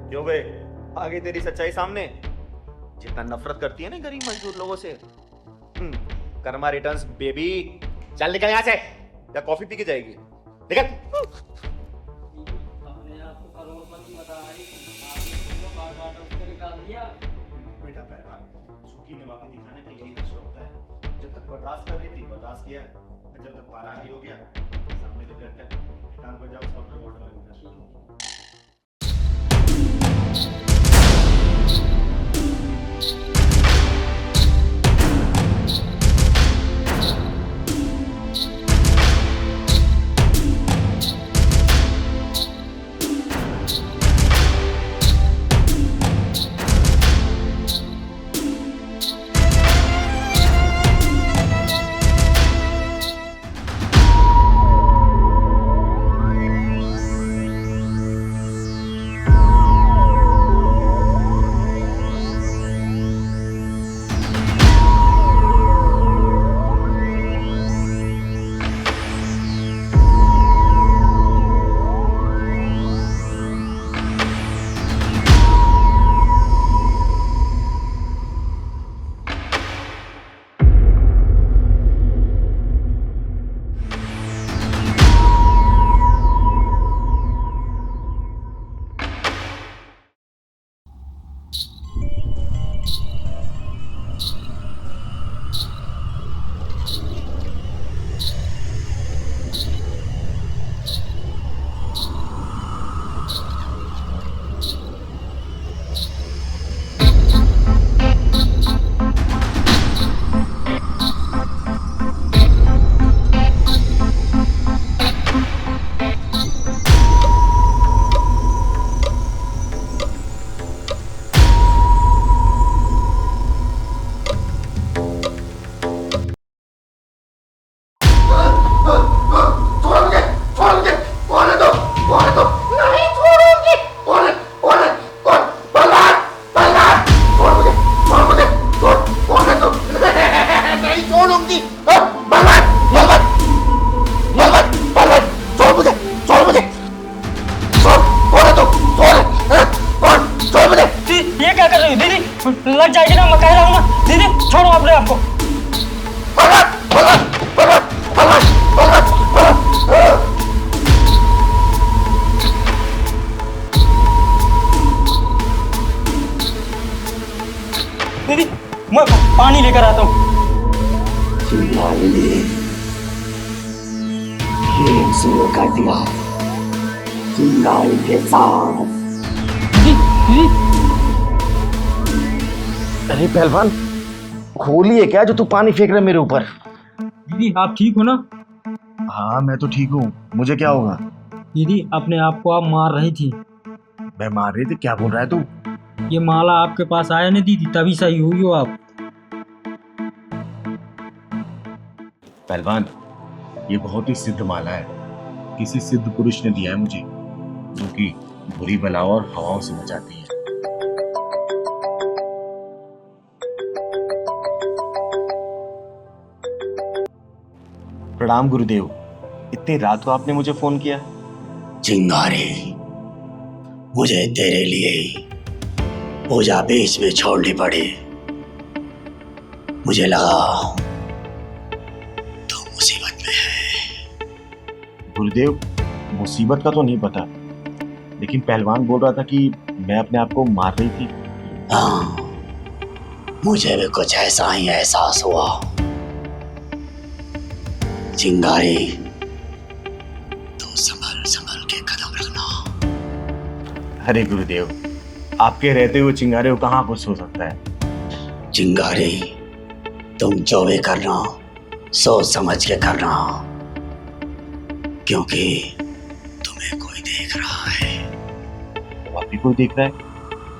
क्यों बे, आ गई तेरी सच्चाई सामने? जितना नफरत करती है ना गरीब मजदूर लोगों से। Karma returns baby. चल निकल यहाँ से, या कॉफी पी के जाएगी? निकल। बेटा पहलवान, सूखी में वापस दिखाने का यही नशा होता है। जब तक बर्दाश्त कर रही थी बर्दाश्त किया, जब तक पारा हो गया सामने तो करता है, कान पर जाओ सब वाटर लगना शुरू। पानी लेकर आता हूँ। खेल शुरू कर दिया चिंगारी के साथ। अरे पहलवान, होली है क्या जो तू पानी फेंक रहा है मेरे ऊपर? दीदी आप ठीक हो ना? हाँ मैं तो ठीक हूँ, मुझे क्या होगा? दीदी अपने आप को आप मार रही थी। मैं मार रही थी? क्या बोल रहा है तू? ये माला आपके पास आया नहीं दीदी, तभी सही हुई हो आप। पहलवान, ये बहुत ही सिद्ध माला है, किसी सिद्ध पुरुष ने दिया है मुझे, जो कि बुरी बलाओं और हवाओं से बचाती है। प्रणाम गुरुदेव, इतनी रात को आपने मुझे फोन किया? चिंगारी, मुझे तेरे लिए ही पूजा बीच में छोड़नी पड़ी। मुझे लगा तो मुसीबत में है। गुरुदेव, मुसीबत का तो नहीं पता, लेकिन पहलवान बोल रहा था कि मैं अपने आप को मार रही थी। हाँ, मुझे भी कुछ ऐसा ही एहसास हुआ। चिंगारी, तो संभल संभल के कदम रखना। अरे गुरुदेव, आपके रहते हुए चिंगारे को कहाँ कुछ हो सकता है? चिंगारी, तुम जो भी करना सोच समझ के करना, क्योंकि तुम्हें कोई देख रहा है। वाकई कोई देख रहा है?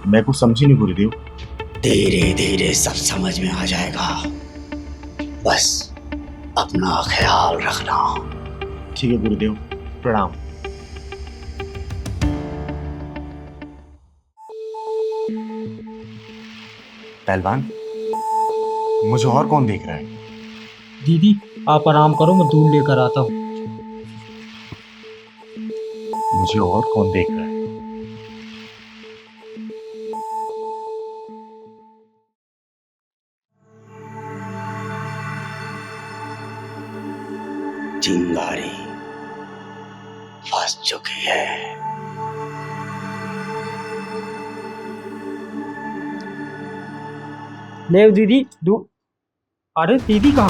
मैं कुछ समझी नहीं गुरुदेव। धीरे धीरे सब समझ में आ जाएगा, बस अपना ख्याल रखना। ठीक है गुरुदेव, प्रणाम। पहलवान, मुझे और कौन देख रहा है? दीदी आप आराम करो, मैं दूध लेकर आता हूँ। मुझे और कौन देख रहा है? चिंगारी फंस चुकी है। ले दीदी दूध। अरे दीदी कहाँ?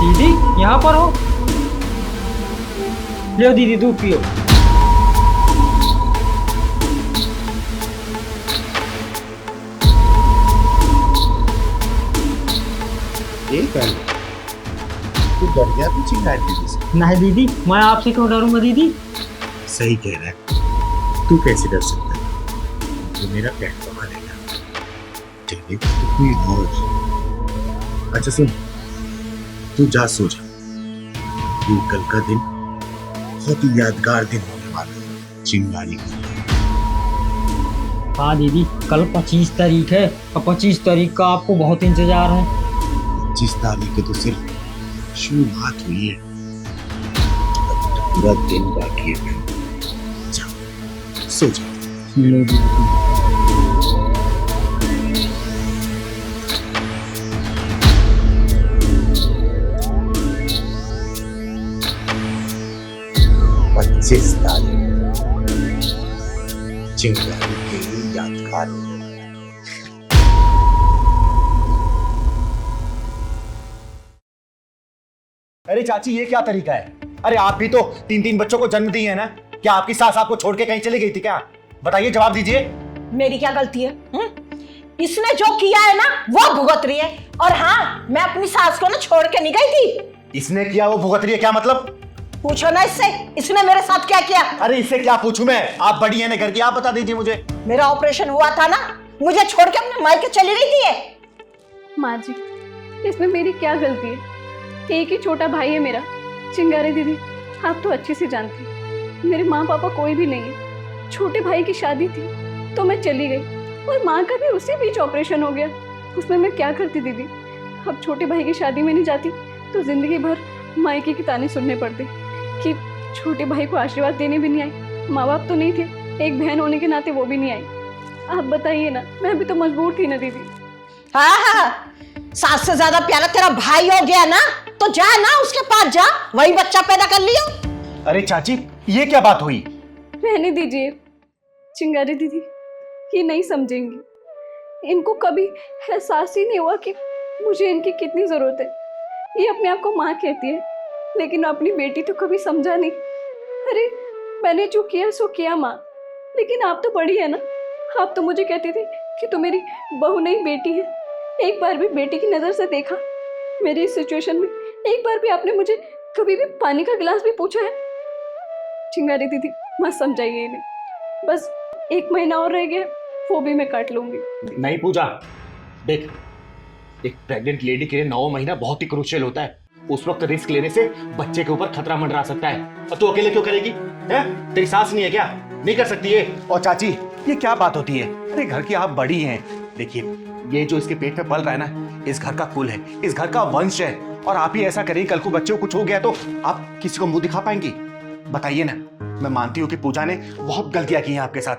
दीदी यहाँ पर हो? ले दीदी दूध पियो। तू डर गया तू चिंगारी दीदी से? नहीं दीदी, मैं आपसे क्यों डरूंगा दीदी? सही कह रहा है, तू कैसे डर सकता है? तू मेरा पेट कमा लेगा। ठीक है, कोई और। अच्छा सुन, तू जा सो जा। तू कल का दिन बहुत ही यादगार दिन होने वाला है चिंगारी का। हाँ दीदी, कल 25 तारीख है और 25 तारीख का आपको बहुत इंतजार है। 25 तारीख के तो सिर्फ शुरुआत हुई है, पूरा दिन बाकी है। जा सो जा। पच्चीस तारीख चिंगारी के लिए यादगार हो। अरे चाची, ये क्या तरीका है? अरे आप भी तो 3-3 बच्चों को जन्म दिए है ना? क्या आपकी सास आपको छोड़ के कहीं चली गई थी क्या? बताइए, जवाब दीजिए। मेरी क्या गलती है? इसने जो किया है ना वो भुगत रही है। और हाँ, मैं अपनी सास को ना छोड़ के नहीं गई थी। इसने किया वो भुगत रही है, क्या मतलब? पूछो ना इससे, इसने मेरे साथ क्या किया। अरे इससे क्या पूछूं मैं? आप बड़ी है ना घर की, आप बता दीजिए मुझे। मेरा ऑपरेशन हुआ था ना, मुझे छोड़ के अपने मायके चली गई थी ये। माँ जी, इसमें मेरी क्या गलती है? एक ही छोटा भाई है मेरा, चिंगारी दीदी। आप तो अच्छे से जानती हैं, मेरे माँ पापा कोई भी नहीं है। छोटे भाई की शादी थी तो मैं चली गई, और माँ का भी उसी बीच ऑपरेशन हो गया। उसमें मैं क्या करती दीदी? अब छोटे भाई की शादी में नहीं जाती तो जिंदगी भर मायके की ताने सुनने पड़ते कि छोटे भाई को आशीर्वाद देने भी नहीं आई। माँ बाप तो नहीं थे, एक बहन होने के नाते वो भी नहीं आई। आप बताइए ना, मैं भी तो मजबूर थी ना दीदी। हाँ हाँ, सास से ज्यादा प्यारा तेरा भाई हो गया ना, तो जा ना उसके पास जा, वही बच्चा पैदा कर लिया। अरे चाची, ये क्या बात हुई? रहने दीजिए, चिंगारी दीदी ये नहीं समझेंगी। इनको कभी एहसास ही नहीं हुआ कि मुझे इनकी कितनी ज़रूरत है। ये अपने आप को माँ कहती है, लेकिन अपनी बेटी तो कभी समझा नहीं। अरे मैंने जो किया सो किया माँ, लेकिन आप तो बड़ी है ना। आप तो मुझे कहती थी कि तू मेरी बहू नहीं बेटी है। एक बार भी बेटी की नज़र से देखा मेरी इस सिचुएशन में? एक बार भी आपने मुझे कभी भी पानी का गिलास भी पूछा है? चिंगारी दीदी मत समझाइए इन्हें, बस 1 महीना और रह गया, वो भी मैं काट लूंगी। नहीं पूजा, देख, एक प्रेग्नेंट लेडी के लिए 9 महीना बहुत ही क्रूशियल होता है। उस वक्त रिस्क लेने से बच्चे के ऊपर खतरा मंडरा सकता है। और तू अकेले क्यों करेगी? हैं? तेरी सास नहीं है क्या? नहीं कर सकती है? और चाची, ये क्या बात होती है? अरे घर की आप बड़ी हैं। देखिए, ये जो इसके पेट में पल रहा है ना, इस घर का कुल है, इस घर का वंश है। और आप ही ऐसा करेंगे, कल को बच्चे को कुछ हो गया तो आप किसी को मुंह दिखा पाएंगी? बताइए ना। मैं मानती हूँ कि पूजा ने बहुत गलतियां की हैं आपके साथ,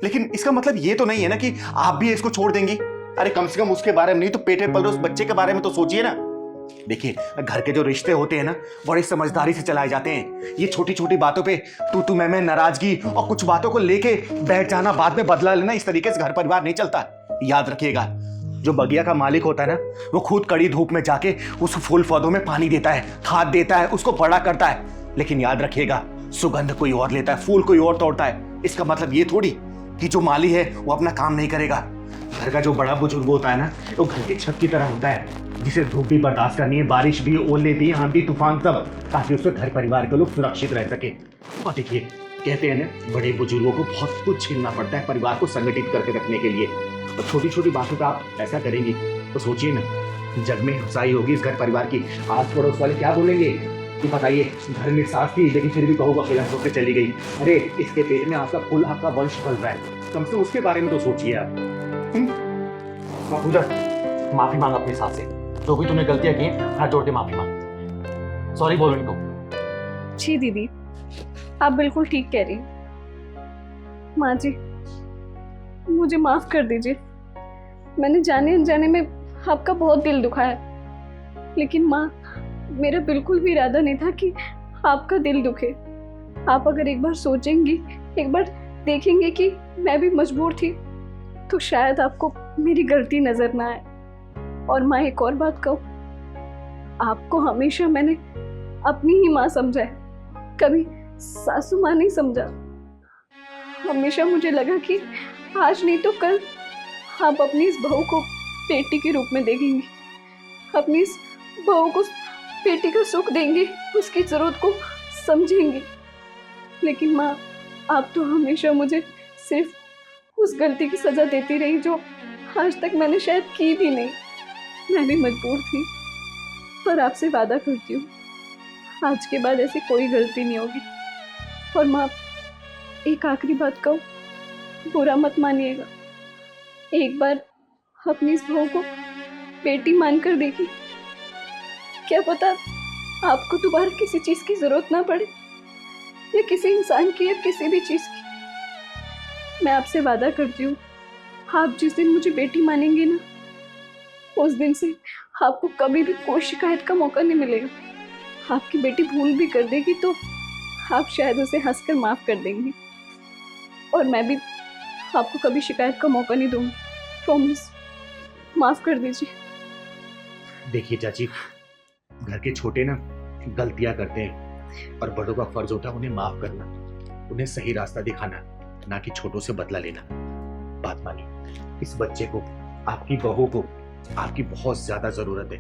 लेकिन इसका मतलब ये तो नहीं है ना कि आप भी इसको छोड़ देंगी। अरे कम से कम उसके बारे में नहीं तो पेट में पल रहे उस बच्चे के बारे में तो सोचिए ना। देखिए, घर के जो रिश्ते होते हैं ना, बड़ी समझदारी से चलाए जाते हैं। ये छोटी छोटी बातों पे तू मैं नाराजगी और कुछ बातों को लेके बैठ जाना, बाद में बदला लेना, इस तरीके से घर परिवार नहीं चलता। याद रखिएगा, जो बगिया का मालिक होता है ना, वो खुद कड़ी धूप में जाके उस फूल पौधों में पानी देता है, खाद देता है, उसको बड़ा करता है। लेकिन याद रखिएगा, सुगंध कोई और लेता है, फूल कोई और तोड़ता है। इसका मतलब ये थोड़ी कि जो माली है वो अपना काम नहीं करेगा। घर का जो बड़ा बुजुर्ग होता है ना, वो घर की छत की तरह होता है, जिसे धूप भी बर्दाश्त करनी है, बारिश भी, ओले भी, आंधी तूफान सब, ताकि उससे घर परिवार के लोग सुरक्षित रह सके। और देखिए, कहते हैं ना, बड़े बुजुर्गों को बहुत कुछ झेलना पड़ता है परिवार को संगठित करके रखने के लिए। और छोटी छोटी बातों पर आप ऐसा करेंगी तो सोचिए ना, जग में हिंसाई होगी इस घर परिवार की। आस पड़ोस वाले क्या बोलेंगे कि बताइए, घर में सास थी लेकिन फिर भी कहूँगा अकेला होकर चली गई। अरे इसके पेट में आपका कुल, आपका वंश पल रहा है, कम से कम उसके बारे में तो सोचिए आप। पूजा, माफी मांग अपनी सास से, जो भी तुमने गलतियां की हाथ जोड़ के माफी मांग, सॉरी बोल इनको। जी दीदी, आप बिल्कुल ठीक कह रही हैं। माँ जी, मुझे माफ कर दीजिए। मैंने जाने अनजाने में आपका बहुत दिल दुखा है, लेकिन माँ, मेरा बिल्कुल भी इरादा नहीं था कि आपका दिल दुखे। आप अगर एक बार सोचेंगी, एक बार देखेंगे कि मैं भी मजबूर थी, तो शायद आपको मेरी गलती नजर ना आए। और माँ, एक और बात कहूँ, आपको हमेशा मैंने अपनी ही माँ समझा है, कभी सासू माँ नहीं समझा। हमेशा मुझे लगा कि आज नहीं तो कल आप अपनी इस बहू को बेटी के रूप में देखेंगी, अपनी इस बहू को बेटी का सुख देंगे, उसकी जरूरत को समझेंगी। लेकिन माँ, आप तो हमेशा मुझे सिर्फ उस गलती की सजा देती रही जो आज तक मैंने शायद की भी नहीं। मैं भी मजबूर थी, पर आपसे वादा करती हूँ, आज के बाद ऐसी कोई गलती नहीं होगी। और माँ, एक आखिरी बात कहूँ, बुरा मत मानिएगा, एक बार अपनी इस बहू को बेटी मानकर देखी, क्या पता आपको दोबारा किसी चीज की जरूरत ना पड़े, या किसी इंसान की, या किसी भी चीज की। मैं आपसे वादा करती हूँ, आप जिस दिन मुझे बेटी मानेंगे ना, उस दिन से आपको कभी भी कोई शिकायत का मौका नहीं मिलेगा। आपकी बेटी भूल भी कर देगी तो आप शायद उसे हंसकर माफ कर देंगी, और मैं भी आपको कभी शिकायत का मौका नहीं दूंगी। प्रॉमिस, माफ कर दीजिए। देखिए चाची, घर के छोटे ना गलतियां करते हैं, और बड़ों का फर्ज होता है उन्हें माफ करना, उन्हें सही रास्ता दिखाना, ना कि छोटों से बदला लेना। बात मानिए, इस बच्चे को, आपकी बहू को आपकी बहुत ज्यादा जरूरत है।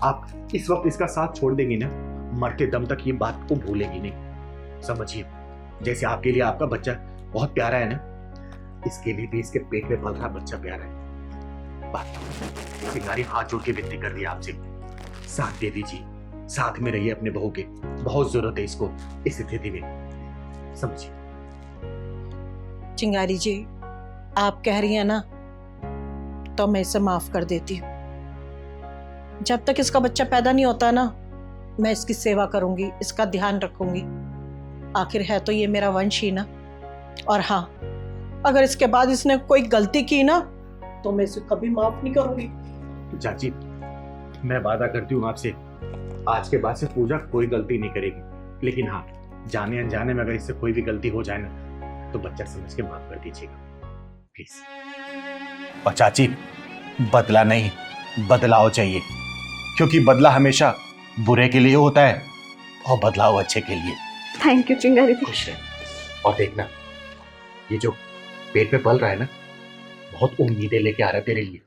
आप इस वक्त इसका साथ छोड़ देंगी ना, मरते दम तक ये बात को भूलेंगी नहीं। समझिए, जैसे आपके लिए आपका बच्चा बहुत प्यारा है ना, इसके लिए भी इसके पेट में पल रहा बच्चा प्यारा है। सिंगारी हाथ जोड़ के विनती कर रही है आपसे, साथ दे दीजिए, साथ में रहिए अपने बहू के, बहुत जरूरत है इसको इस स्थिति में, समझिए। चिंगारी जी, आप कह रही हैं ना, तो मैं इसे माफ कर देती हूँ। जब तक इसका बच्चा पैदा नहीं होता ना, मैं इसकी सेवा करूंगी, इसका ध्यान रखूंगी। आखिर है तो ये मेरा वंश ही ना। और हाँ, अगर इसके बाद इसने कोई गलती की ना, तो मैं इसे कभी माफ नहीं करूंगी। चाची, मैं वादा करती हूँ आपसे, आज के बाद से पूजा कोई गलती नहीं करेगी। लेकिन हाँ, जाने अनजाने में अगर इससे कोई भी गलती हो जाए ना, तो बच्चा समझ के माफ कर दीजिएगा प्लीज। और चाची, बदला नहीं, बदलाव चाहिए, क्योंकि बदला हमेशा बुरे के लिए होता है और बदलाव अच्छे के लिए। थैंक यू चिंगारी दी। खुश रहे। और देखना, ये जो पेट में पल रहा है ना, बहुत उम्मीदें लेके आ रहा है तेरे लिए,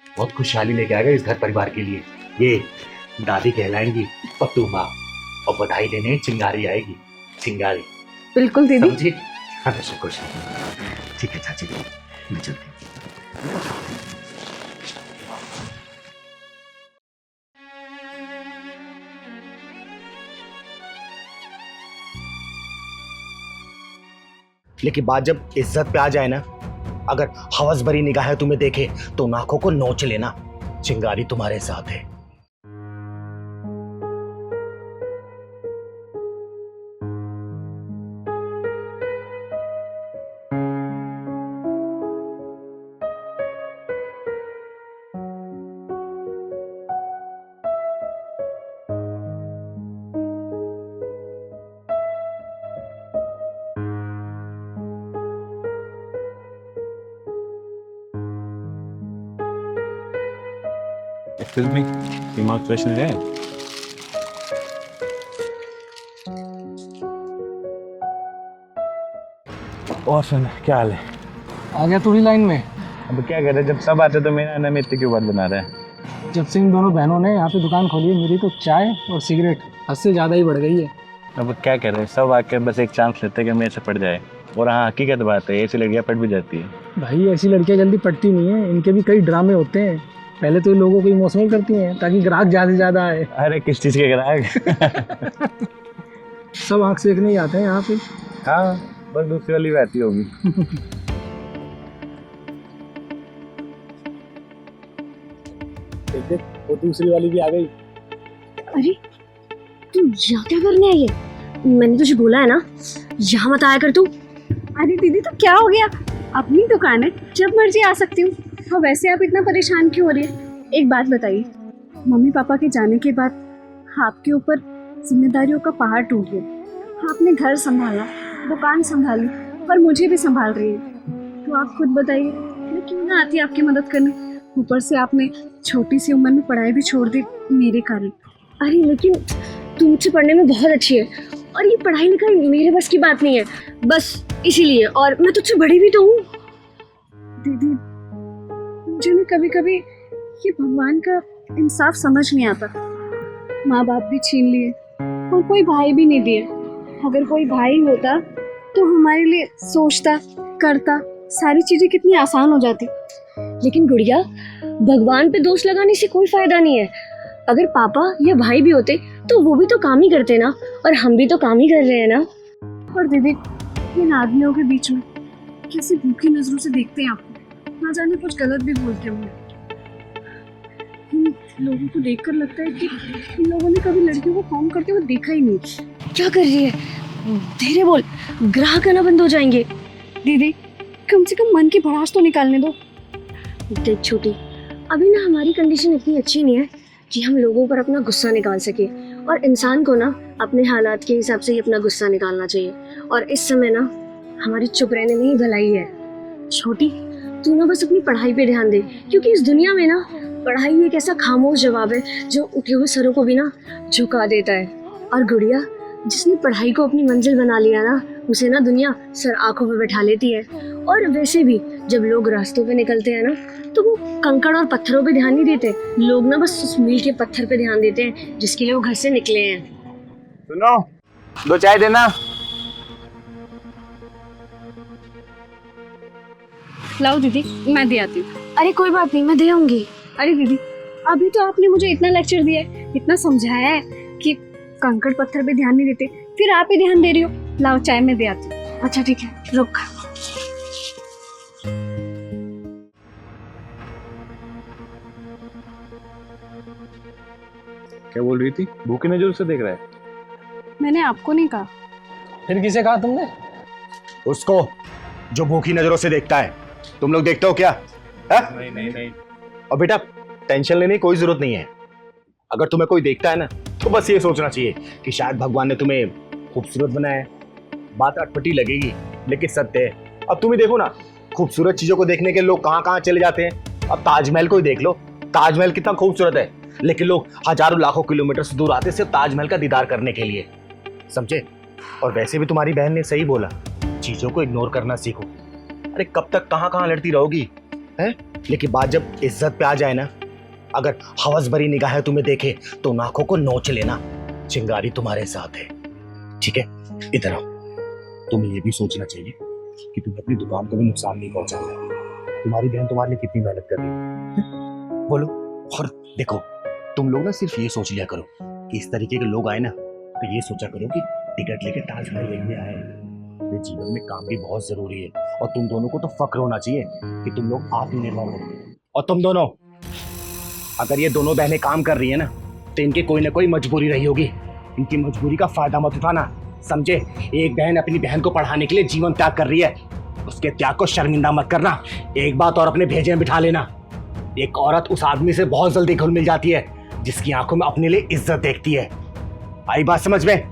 बहुत खुशहाली लेके आएगा इस घर परिवार के लिए। ये दादी कहलाएंगी पत्तू माँ, और बधाई देने चिंगारी आएगी, चिंगारी। बिल्कुल दीदी। समझी? हमेशा खुश। ठीक है चाची, मैं चलती हूँ। लेकिन बात जब इज्जत पे आ जाए ना, अगर हवस भरी निगाहें तुम्हें देखे तो उन आंखों को नोच लेना। चिंगारी तुम्हारे साथ है। एक्सक्यूज मी, दिमाग फ्रेशनर है? और सुन, क्या हाल है? आ गया तू ही लाइन में। अब क्या कर रहे, जब सब आते तो मेरा आने में इतनी क्यों बात बना रहा है? जब से इन दोनों बहनों ने यहाँ पे दुकान खोली है, मेरी तो चाय और सिगरेट हद से ज़्यादा ही बढ़ गई है। अब क्या कर रहे, सब आके बस एक चांस लेते कि मेरे से पड़ जाए। और हाँ, हकीकत बात है, ऐसी लड़कियाँ पट भी जाती है। भाई ऐसी लड़कियाँ जल्दी पटती नहीं है, इनके भी कई ड्रामे होते हैं। पहले तो लोगों को इमोशनल करती हैं ताकि ग्राहक ज़्यादा से ज़्यादा आए। अरे किस चीज़ के ग्राहक? सब आँख सेकने ही आते हैं यहाँ पे। हाँ, बस दूसरी वाली रहती होगी। देख, वो दूसरी वाली भी आ गई। अरे तू यहाँ क्या करने आई है? मैंने तुझे बोला है ना, यहाँ मत आया कर तू। अरे दीदी तो क्या हो गया, अपनी दुकान है, जब मर्जी आ सकती हूँ। और वैसे आप इतना परेशान क्यों हो रही है? एक बात बताइए, मम्मी पापा के जाने के बाद आपके ऊपर जिम्मेदारियों का पहाड़ टूट गया। आपने घर संभाला, दुकान संभाली, पर मुझे भी संभाल रही है। तो आप खुद बताइए, मैं क्यों ना आती आपकी मदद करने? ऊपर से आपने छोटी सी उम्र में पढ़ाई भी छोड़ दी मेरे कारण। अरे लेकिन तू मुझसे पढ़ने में बहुत अच्छी है, और ये पढ़ाई लिखाई मेरे बस की बात नहीं है, बस इसीलिए। और मैं तुझसे बड़ी भी तो हूँ। दीदी मुझे ना कभी कभी ये भगवान का इंसाफ समझ नहीं आता। माँ बाप भी छीन लिए और कोई भाई भी नहीं दिए। अगर कोई भाई होता तो हमारे लिए सोचता, करता, सारी चीजें कितनी आसान हो जाती। लेकिन गुड़िया, भगवान पे दोष लगाने से कोई फायदा नहीं है। अगर पापा या भाई भी होते तो वो भी तो काम ही करते ना, और हम भी तो काम ही कर रहे हैं ना। और दीदी, इन आदमियों के बीच में कैसी भूखी नजरों से देखते हैं आपको, ना जाने कुछ गलत भी बोलते होंगे। इन लोगों को देखकर लगता है कि इन लोगों ने कभी लड़कियों को काम करते हुए देखा ही नहीं। क्या कर रही है? धीरे बोल, ग्राहक आना बंद हो जाएंगे। दीदी कम से कम मन की भड़ास तो निकालने दो। देख छोटी, अभी ना हमारी कंडीशन इतनी अच्छी नहीं है कि हम लोगों पर अपना गुस्सा निकाल सके, और इंसान को ना अपने हालात के हिसाब से ही अपना गुस्सा निकालना चाहिए। और इस समय ना हमारी चुप रहने में ही भलाई है। छोटी, तू ना बस अपनी पढ़ाई पे ध्यान दे, क्योंकि इस दुनिया में ना पढ़ाई एक ऐसा खामोश जवाब है जो उठे हुए सरों को भी ना झुका देता है। और गुड़िया, जिसने पढ़ाई को अपनी मंजिल बना लिया ना, उसे ना दुनिया सर आंखों पे बैठा लेती है। और वैसे भी जब लोग रास्तों पे निकलते हैं ना, तो वो कंकड़ और पत्थरों पे ध्यान नहीं देते। लोग ना बस उस मील के पत्थर पे ध्यान देते हैं जिसके लिए वो घर से निकले हैं। सुनो, 2 चाय देना। लाओ दीदी, मैं दे आती हूँ। अरे कोई बात नहीं, मैं दे आऊंगी। अरे दीदी, अभी तो आपने मुझे इतना लेक्चर दिया है, इतना समझाया है कि कंकड़ पत्थर पे ध्यान नहीं देते, फिर आप ही ध्यान दे रही हो। लाओ चाय, मैं दे आती हूँ। अच्छा ठीक है, रुक। क्या बोल रही थी? भूखी नजरों से देख रहा है? मैंने आपको नहीं कहा। फिर किसे कहा तुमने? उसको जो भूखी नजरों से देखता है। तुम लोग देखते हो क्या? नहीं नहीं नहीं। और बेटा, टेंशन लेने की कोई जरूरत नहीं है। अगर तुम्हें कोई देखता है ना, तो बस ये सोचना चाहिए कि शायद भगवान ने तुम्हें खूबसूरत बनाया है, बात अटपटी लगेगी लेकिन सत्य है। अब तुम ही देखो ना, खूबसूरत चीजों को देखने के लोग कहाँ कहाँ चले जाते हैं। अब ताजमहल को ही देख लो, ताजमहल कितना खूबसूरत है, लेकिन लोग हजारों लाखों किलोमीटर से दूर आते सिर्फ ताजमहल का दीदार करने के लिए, समझे। और वैसे भी तुम्हारी बहन ने सही बोला, चीजों को इग्नोर करना सीखो। अरे कब तक कहाँ कहाँ लड़ती रहोगी, है? लेकिन बात जब इज्जत पे आ जाए ना, अगर हवस भरी निगाहें तुम्हें देखे तो नाकों को नोच लेना। चिंगारी तुम्हारे साथ है, ठीक है? इधर आओ। तुम्हें ये भी सोचना चाहिए कि तुम्हें अपनी दुकान को भी नुकसान नहीं पहुंचाना। तुम्हारी बहन तुम्हारे लिए कितनी मेहनत कर रही है, बोलो। और देखो, तुम लोग ना सिर्फ ये सोच लिया करो कि इस तरीके के लोग आए ना, तो ये सोचा करो कि टिकट लेके ताजमहल देखने आए। ये जीवन में काम भी बहुत जरूरी है, और तुम दोनों को तो फक्र होना चाहिए कि तुम लोग आत्मनिर्भर हो। और तुम दोनों, अगर ये दोनों बहनें काम कर रही है ना, तो इनकी कोई ना कोई मजबूरी रही होगी। इनकी मजबूरी का फायदा मत उठाना, समझे। एक बहन अपनी बहन को पढ़ाने के लिए जीवन त्याग कर रही है, उसके त्याग को शर्मिंदा मत करना। एक बात और अपने भेजे में बिठा लेना, एक औरत उस आदमी से बहुत जल्दी घुल मिल जाती है जिसकी आंखों में अपने लिए इज्जत देखती है। आई बात समझ में?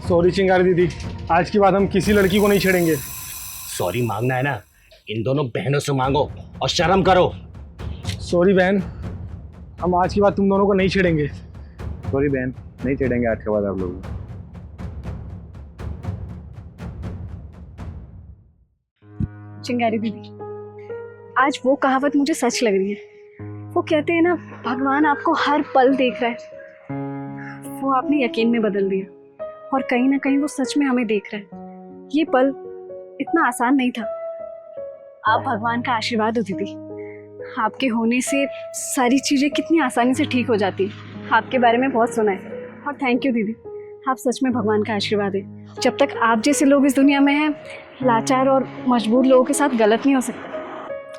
सॉरी चिंगारी दीदी, आज की बात हम किसी लड़की को नहीं छेड़ेंगे। सॉरी मांगना है ना, इन दोनों बहनों से मांगो और शर्म करो। सॉरी बहन, हम आज की बात तुम दोनों को नहीं छेड़ेंगे। सॉरी बहन, नहीं छेड़ेंगे आज के बाद आप लोग। चिंगारी दीदी, आज वो कहावत मुझे सच लग रही है। वो कहते हैं ना, भगवान आपको हर पल देख रहा है। वो आपने यकीन में बदल दिया, और कहीं ना कहीं वो सच में हमें देख रहा है। ये पल इतना आसान नहीं था। आप भगवान का आशीर्वाद हो दीदी। आपके होने से सारी चीज़ें कितनी आसानी से ठीक हो जाती हैं। आपके बारे में बहुत सुना है, और थैंक यू दीदी। आप सच में भगवान का आशीर्वाद है। जब तक आप जैसे लोग इस दुनिया में हैं, लाचार और मजबूर लोगों के साथ गलत नहीं हो सकता।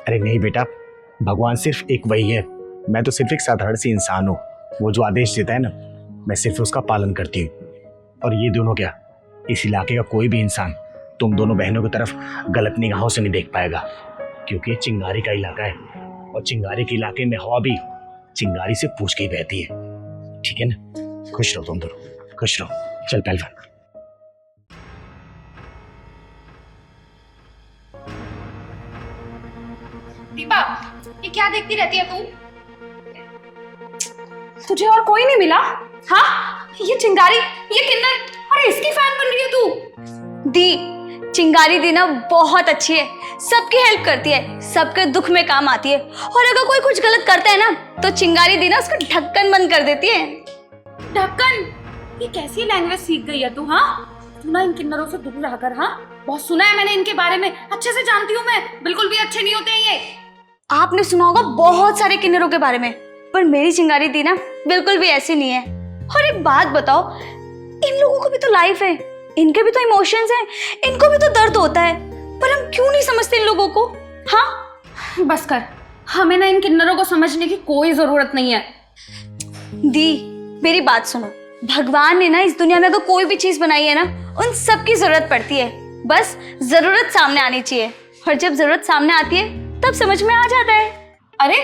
अरे नहीं बेटा, भगवान सिर्फ एक वही है, मैं तो सिर्फ एक साधारण सी इंसान हूँ। वो जो आदेश देता है ना, मैं सिर्फ उसका पालन करती हूँ। और ये दोनों क्या, इस इलाके का कोई भी इंसान तुम दोनों बहनों की तरफ गलत निगाहों से नहीं देख पाएगा, क्योंकि ये चिंगारी का इलाका है, और चिंगारी के इलाके में हवा भी चिंगारी से पूछ के ही बहती है, ठीक है ना? खुश रहो तुम दोनों, खुश रहो। चल पहलवान। दीपा, ये क्या देखती रहती है तू? तुझे और कोई नहीं मिला? हाँ, ये चिंगारी, ये किन्नर, अरे इसकी फैन बन रही है तू? दी, चिंगारी दी ना बहुत अच्छी है, सबकी हेल्प करती है, सबके दुख में काम आती है। और अगर कोई कुछ गलत करता है ना, तो चिंगारी दी ना उसका ढक्कन बंद कर देती है। ढक्कन? ये कैसी लैंग्वेज सीख गई है तू? हाँ, तू ना इन किन्नरों से दूर रहकर, हाँ, बहुत सुना है मैंने इनके बारे में, अच्छे से जानती हूँ मैं, बिल्कुल भी अच्छे नहीं होते हैं ये। आपने सुना होगा बहुत सारे किन्नरों के बारे में, पर मेरी चिंगारी दी ना बिल्कुल भी ऐसी नहीं है। और एक बात बताओ, इन लोगों को भी तो लाइफ है, इनके भी तो इमोशंस हैं, इनको भी तो दर्द होता है, पर हम क्यों नहीं समझते इन लोगों को? हाँ बस कर, हमें ना इन किन्नरों को समझने की कोई जरूरत नहीं है। दी, मेरी बात सुनो, भगवान ने ना इस दुनिया में अगर कोई भी चीज बनाई है ना, उन सब की जरूरत पड़ती है, बस जरूरत सामने आनी चाहिए, और जब जरूरत सामने आती है तब समझ में आ जाता है। अरे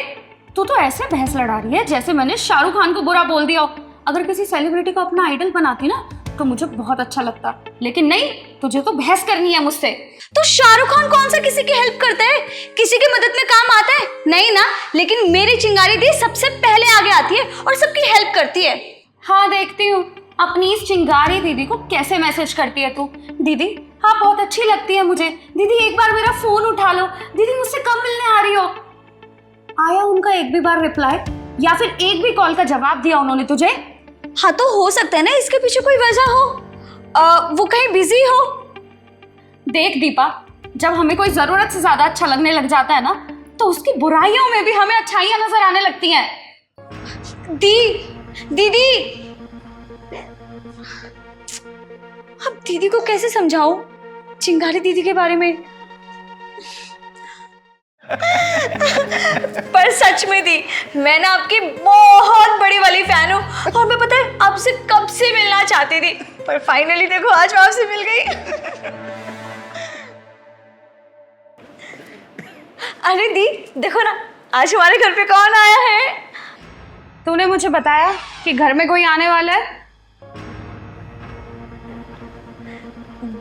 तू तो ऐसे बहस लड़ा रही है जैसे मैंने शाहरुख खान को बुरा बोल दिया हो। अगर किसी सेलिब्रिटी को अपना आइडल बनाती ना, तो मुझे बहुत अच्छा लगता, लेकिन नहीं, तुझे तो बहस करनी है मुझसे। तो शाहरुख खान कौन सा किसी की हेल्प करता है, किसी की मदद में काम आता है? नहीं ना, लेकिन मेरी चिंगारी दी सबसे पहले आगे आती है और सबकी हेल्प करती है। हाँ, देखती हूँ अपनी इस चिंगारी दीदी को कैसे मैसेज करती है तू। दीदी हाँ, बहुत अच्छी लगती है मुझे। दीदी एक बार मेरा फोन उठा लो। दीदी मुझसे कब मिलने आ रही हो? आया उनका एक भी बार रिप्लाई, या फिर एक भी कॉल का जवाब दिया उन्होंने तुझे? हाँ, तो हो सकता है ना इसके पीछे कोई वजह हो, वो कहीं बिजी हो। देख दीपा, जब हमें कोई जरूरत से ज्यादा अच्छा लगने लग जाता है ना, तो उसकी बुराइयों में भी हमें अच्छाइयां नजर आने लगती हैं। दीदी, अब दीदी को कैसे समझाऊं चिंगारी दीदी के बारे में? पर सच में दी, मैं ना आपकी बहुत बड़ी वाली फैन हूँ, और मैं पता है आपसे कब से मिलना चाहती थी, पर फाइनली देखो आज मैं आपसे मिल गई। अरे दी, देखो ना आज हमारे घर पे कौन आया है। तूने मुझे बताया कि घर में कोई आने वाला है।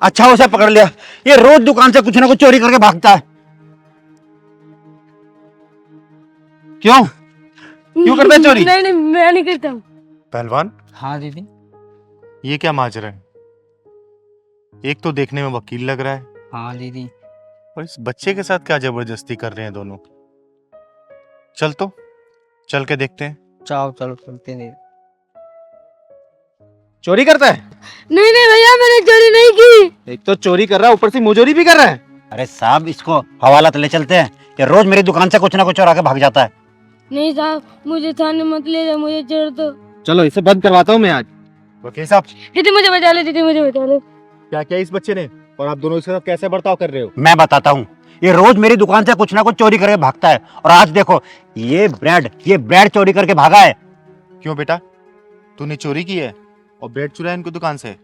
अच्छा उसे पकड़ लिया, ये रोज दुकान से कुछ ना कुछ चोरी करके भागता है। क्यों क्यों करता है चोरी? नहीं नहीं मैं नहीं करता हूँ। पहलवान, हाँ दीदी। ये क्या माजरा है? एक तो देखने में वकील लग रहा है, हाँ दीदी। और इस बच्चे के साथ क्या जबरदस्ती कर रहे हैं दोनों। चल तो, चल के देखते हैं। चलो चलो चलते हैं। चोरी करता है? नहीं नहीं भैया मैंने चोरी नहीं की। एक तो चोरी कर रहा है, ऊपर से मुंहजोरी भी कर रहा है। अरे साहब, इसको हवाला ले चलते हैं, ये रोज मेरी दुकान से कुछ ना कुछ चुरा के भाग जाता है। नहीं साहब, मुझे थाने मत ले जाओ, मुझे छोड़ दो। चलो इसे बंद करवाता हूँ मैं आज। वकील साहब, दीदी मुझे बचा लो, दीदी मुझे बचा लो। क्या क्या इस बच्चे ने, और आप दोनों इसके साथ कैसे बर्ताव कर रहे हो? मैं बताता हूँ, ये रोज मेरी दुकान से कुछ ना कुछ चोरी करके भागता है, और आज देखो ये ब्रेड चोरी करके भागा है। क्यों बेटा, तूने चोरी की है और ब्रेड चुराया इनकी दुकान से?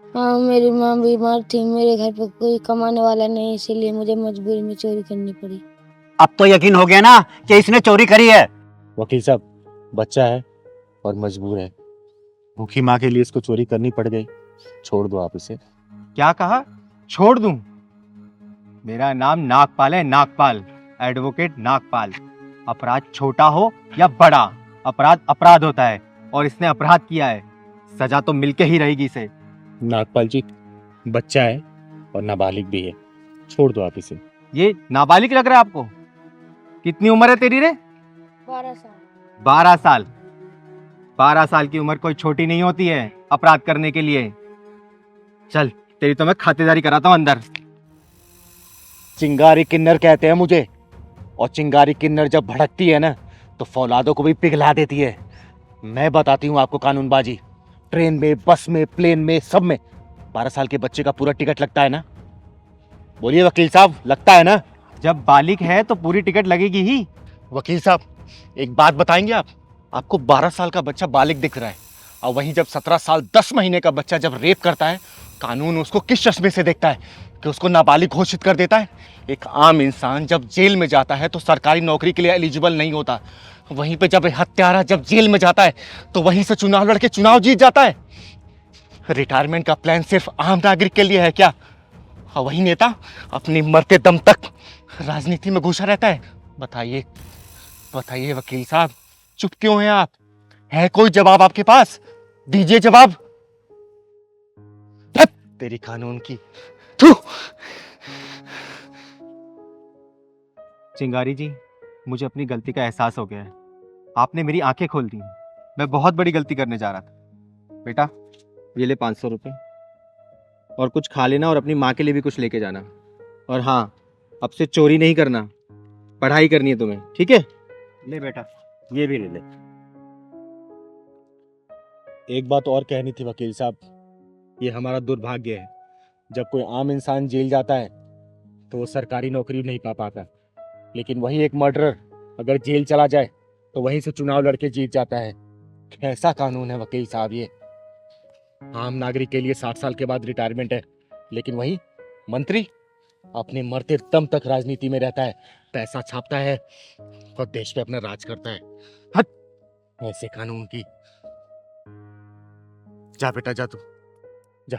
हाँ, मेरी माँ बीमार थी, मेरे घर पे कोई कमाने वाला नहीं, इसीलिए मुझे मजबूरी में चोरी करनी पड़ी। अब तो यकीन हो गया ना कि इसने चोरी करी है। वकील साहब, बच्चा है और मजबूर है, भूखी माँ के लिए इसको चोरी करनी पड़ गई, छोड़ दो आप इसे। क्या कहा? छोड़ दूं? मेरा नाम नागपाल है, नागपाल, एडवोकेट नागपाल। अपराध छोटा हो या बड़ा, अपराध अपराध होता है, और इसने अपराध किया है, सजा तो मिलके ही रहेगी इसे। नागपाल जी, बच्चा है और नाबालिग भी है, छोड़ दो आप इसे। ये नाबालिग लग रहा है आपको? कितनी उम्र है तेरी रे? 12 साल। 12 साल? 12 साल की उम्र कोई छोटी नहीं होती है अपराध करने के लिए। चल, तेरी तो मैं खातिरदारी कराता हूँ अंदर। चिंगारी किन्नर कहते हैं मुझे, और चिंगारी किन्नर जब भड़कती है ना तो फौलादों को भी पिघला देती है। मैं बताती हूँ आपको कानूनबाजी, ट्रेन में, बस में, प्लेन में, सब में 12 साल के बच्चे का पूरा टिकट लगता है ना? बोलिए वकील साहब, लगता है ना? जब बालिग है तो पूरी टिकट लगेगी ही। वकील साहब, एक बात बताएंगे आप? आपको 12 साल का बच्चा बालिग दिख रहा है, और वहीं जब 17 साल 10 महीने का बच्चा जब रेप करता है, कानून उसको किस चश्मे से देखता है कि उसको नाबालिग घोषित कर देता है? एक आम इंसान जब जेल में जाता है तो सरकारी नौकरी के लिए एलिजिबल नहीं होता, वहीं पे जब हत्यारा जब जेल में जाता है तो वहीं से चुनाव लड़के चुनाव जीत जाता है। रिटायरमेंट का प्लान सिर्फ आम नागरिक के लिए है क्या? और वही नेता अपनी मरते दम तक राजनीति में घुसा रहता है। बताइए बताइए वकील साहब, चुप क्यों हैं आप? है कोई जवाब आपके पास? दीजिए जवाब। तेरी कानून की। चिंगारी जी, मुझे अपनी गलती का एहसास हो गया है। आपने मेरी आंखें खोल दी। मैं बहुत बड़ी गलती करने जा रहा था। बेटा, ये ले 500 रुपये, और कुछ खा लेना, और अपनी माँ के लिए भी कुछ लेके जाना। और हाँ, अब से चोरी नहीं करना, पढ़ाई करनी है तुम्हें, ठीक है? ले बेटा, ये भी ले ले। एक बात और कहनी थी वकील साहब, ये हमारा दुर्भाग्य है, जब कोई आम इंसान जेल जाता है तो वो सरकारी नौकरी नहीं पा पाता, लेकिन वही एक मर्डरर अगर जेल चला जाए तो वहीं से चुनाव लड़के जीत जाता है। कैसा कानून है वकील साहब ये? आम नागरिक के लिए 60 साल के बाद रिटायरमेंट है, लेकिन वही मंत्री अपने मरते दम तक राजनीति में रहता है, पैसा छापता है और देश पे अपना राज करता है। हट, ऐसे कानून की। जा बेटा, जा तू जा।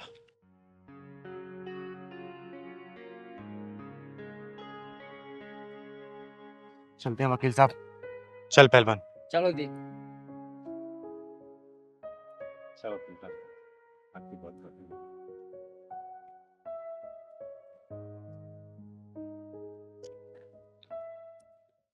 चलते हैं वकील साहब। चल पहलवान। चलो दी। चलो वकील साहब, आपकी बात करते हैं।